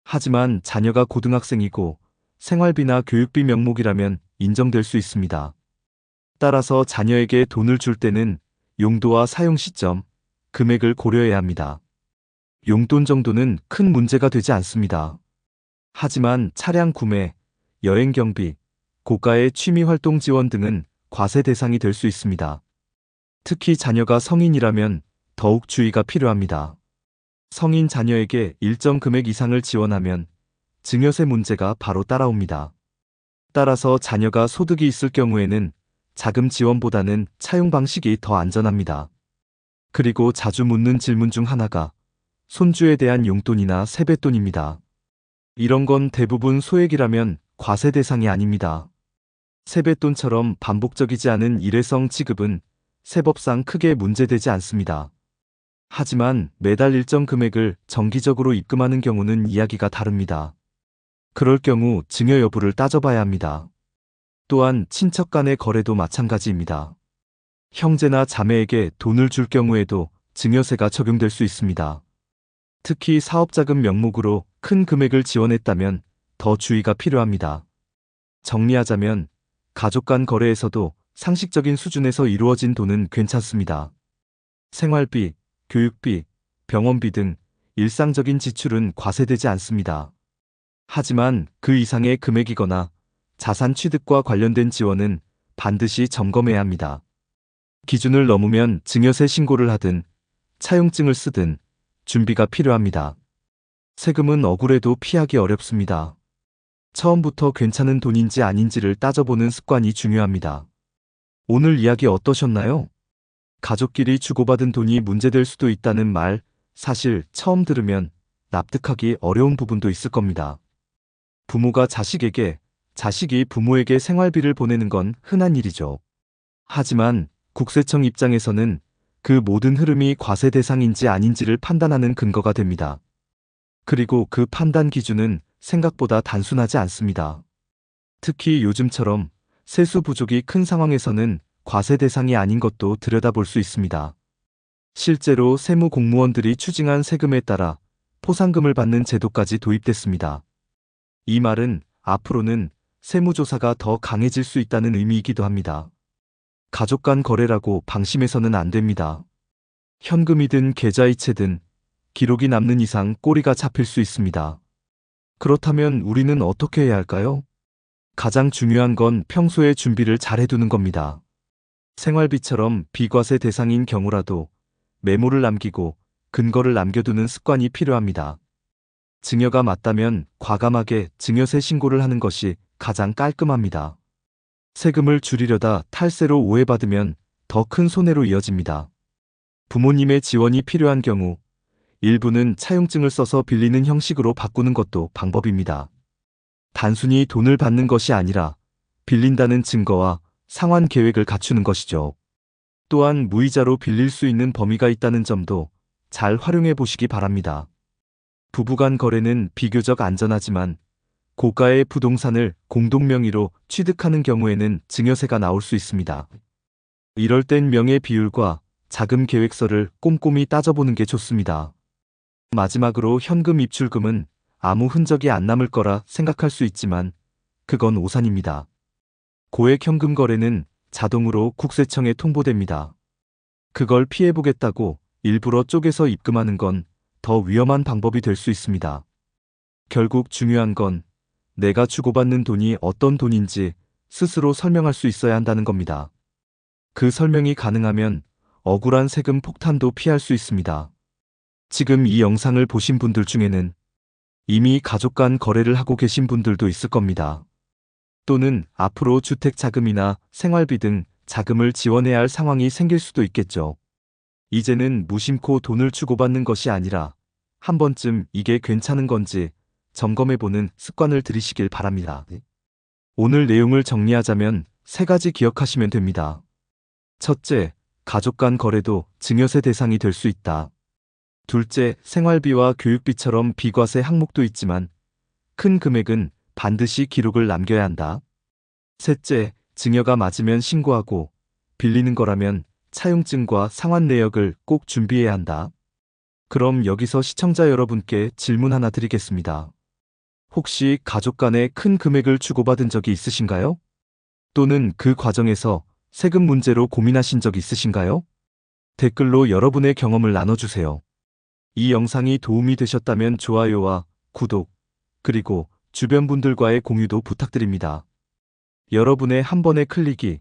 하지만 자녀가 고등학생이고 생활비나 교육비 명목이라면 인정될 수 있습니다. 따라서 자녀에게 돈을 줄 때는 용도와 사용 시점, 금액을 고려해야 합니다. 용돈 정도는 큰 문제가 되지 않습니다. 하지만 차량 구매, 여행 경비, 고가의 취미 활동 지원 등은 과세 대상이 될 수 있습니다. 특히 자녀가 성인이라면 더욱 주의가 필요합니다. 성인 자녀에게 일정 금액 이상을 지원하면 증여세 문제가 바로 따라옵니다. 따라서 자녀가 소득이 있을 경우에는 자금 지원보다는 차용 방식이 더 안전합니다. 그리고 자주 묻는 질문 중 하나가 손주에 대한 용돈이나 세뱃돈입니다. 이런 건 대부분 소액이라면 과세 대상이 아닙니다. 세뱃돈처럼 반복적이지 않은 일회성 지급은 세법상 크게 문제되지 않습니다. 하지만 매달 일정 금액을 정기적으로 입금하는 경우는 이야기가 다릅니다. 그럴 경우 증여 여부를 따져봐야 합니다. 또한 친척 간의 거래도 마찬가지입니다. 형제나 자매에게 돈을 줄 경우에도 증여세가 적용될 수 있습니다. 특히 사업자금 명목으로 큰 금액을 지원했다면 더 주의가 필요합니다. 정리하자면 가족 간 거래에서도 상식적인 수준에서 이루어진 돈은 괜찮습니다. 생활비, 교육비, 병원비 등 일상적인 지출은 과세되지 않습니다. 하지만 그 이상의 금액이거나 자산 취득과 관련된 지원은 반드시 점검해야 합니다. 기준을 넘으면 증여세 신고를 하든 차용증을 쓰든 준비가 필요합니다. 세금은 억울해도 피하기 어렵습니다. 처음부터 괜찮은 돈인지 아닌지를 따져보는 습관이 중요합니다. 오늘 이야기 어떠셨나요? 가족끼리 주고받은 돈이 문제될 수도 있다는 말, 사실 처음 들으면 납득하기 어려운 부분도 있을 겁니다. 부모가 자식에게, 자식이 부모에게 생활비를 보내는 건 흔한 일이죠. 하지만 국세청 입장에서는 그 모든 흐름이 과세 대상인지 아닌지를 판단하는 근거가 됩니다. 그리고 그 판단 기준은 생각보다 단순하지 않습니다. 특히 요즘처럼 세수 부족이 큰 상황에서는 과세 대상이 아닌 것도 들여다볼 수 있습니다. 실제로 세무 공무원들이 추징한 세금에 따라 포상금을 받는 제도까지 도입됐습니다. 이 말은 앞으로는 세무조사가 더 강해질 수 있다는 의미이기도 합니다. 가족 간 거래라고 방심해서는 안 됩니다. 현금이든 계좌이체든 기록이 남는 이상 꼬리가 잡힐 수 있습니다. 그렇다면 우리는 어떻게 해야 할까요? 가장 중요한 건 평소에 준비를 잘 해두는 겁니다. 생활비처럼 비과세 대상인 경우라도 메모를 남기고 근거를 남겨두는 습관이 필요합니다. 증여가 맞다면 과감하게 증여세 신고를 하는 것이 가장 깔끔합니다. 세금을 줄이려다 탈세로 오해받으면 더 큰 손해로 이어집니다. 부모님의 지원이 필요한 경우 일부는 차용증을 써서 빌리는 형식으로 바꾸는 것도 방법입니다. 단순히 돈을 받는 것이 아니라 빌린다는 증거와 상환 계획을 갖추는 것이죠. 또한 무이자로 빌릴 수 있는 범위가 있다는 점도 잘 활용해 보시기 바랍니다. 부부간 거래는 비교적 안전하지만 고가의 부동산을 공동명의로 취득하는 경우에는 증여세가 나올 수 있습니다. 이럴 땐 명의 비율과 자금 계획서를 꼼꼼히 따져보는 게 좋습니다. 마지막으로 현금 입출금은 아무 흔적이 안 남을 거라 생각할 수 있지만 그건 오산입니다. 고액 현금 거래는 자동으로 국세청에 통보됩니다. 그걸 피해보겠다고 일부러 쪼개서 입금하는 건 더 위험한 방법이 될 수 있습니다. 결국 중요한 건 내가 주고받는 돈이 어떤 돈인지 스스로 설명할 수 있어야 한다는 겁니다. 그 설명이 가능하면 억울한 세금 폭탄도 피할 수 있습니다. 지금 이 영상을 보신 분들 중에는 이미 가족 간 거래를 하고 계신 분들도 있을 겁니다. 또는 앞으로 주택 자금이나 생활비 등 자금을 지원해야 할 상황이 생길 수도 있겠죠. 이제는 무심코 돈을 주고받는 것이 아니라 한 번쯤 이게 괜찮은 건지 점검해보는 습관을 들이시길 바랍니다. 오늘 내용을 정리하자면 3가지 기억하시면 됩니다. 첫째, 가족 간 거래도 증여세 대상이 될 수 있다. 둘째, 생활비와 교육비처럼 비과세 항목도 있지만 큰 금액은 반드시 기록을 남겨야 한다. 셋째, 증여가 맞으면 신고하고 빌리는 거라면 차용증과 상환 내역을 꼭 준비해야 한다. 그럼 여기서 시청자 여러분께 질문 하나 드리겠습니다. 혹시 가족 간에 큰 금액을 주고받은 적이 있으신가요? 또는 그 과정에서 세금 문제로 고민하신 적 있으신가요? 댓글로 여러분의 경험을 나눠주세요. 이 영상이 도움이 되셨다면 좋아요와 구독, 그리고 주변 분들과의 공유도 부탁드립니다. 여러분의 한 번의 클릭이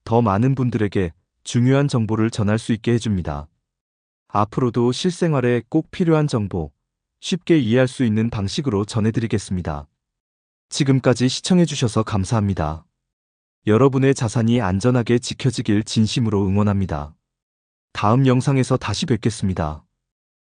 더 많은 분들에게 중요한 정보를 전할 수 있게 해줍니다. 앞으로도 실생활에 꼭 필요한 정보, 쉽게 이해할 수 있는 방식으로 전해드리겠습니다. 지금까지 시청해주셔서 감사합니다. 여러분의 자산이 안전하게 지켜지길 진심으로 응원합니다. 다음 영상에서 다시 뵙겠습니다.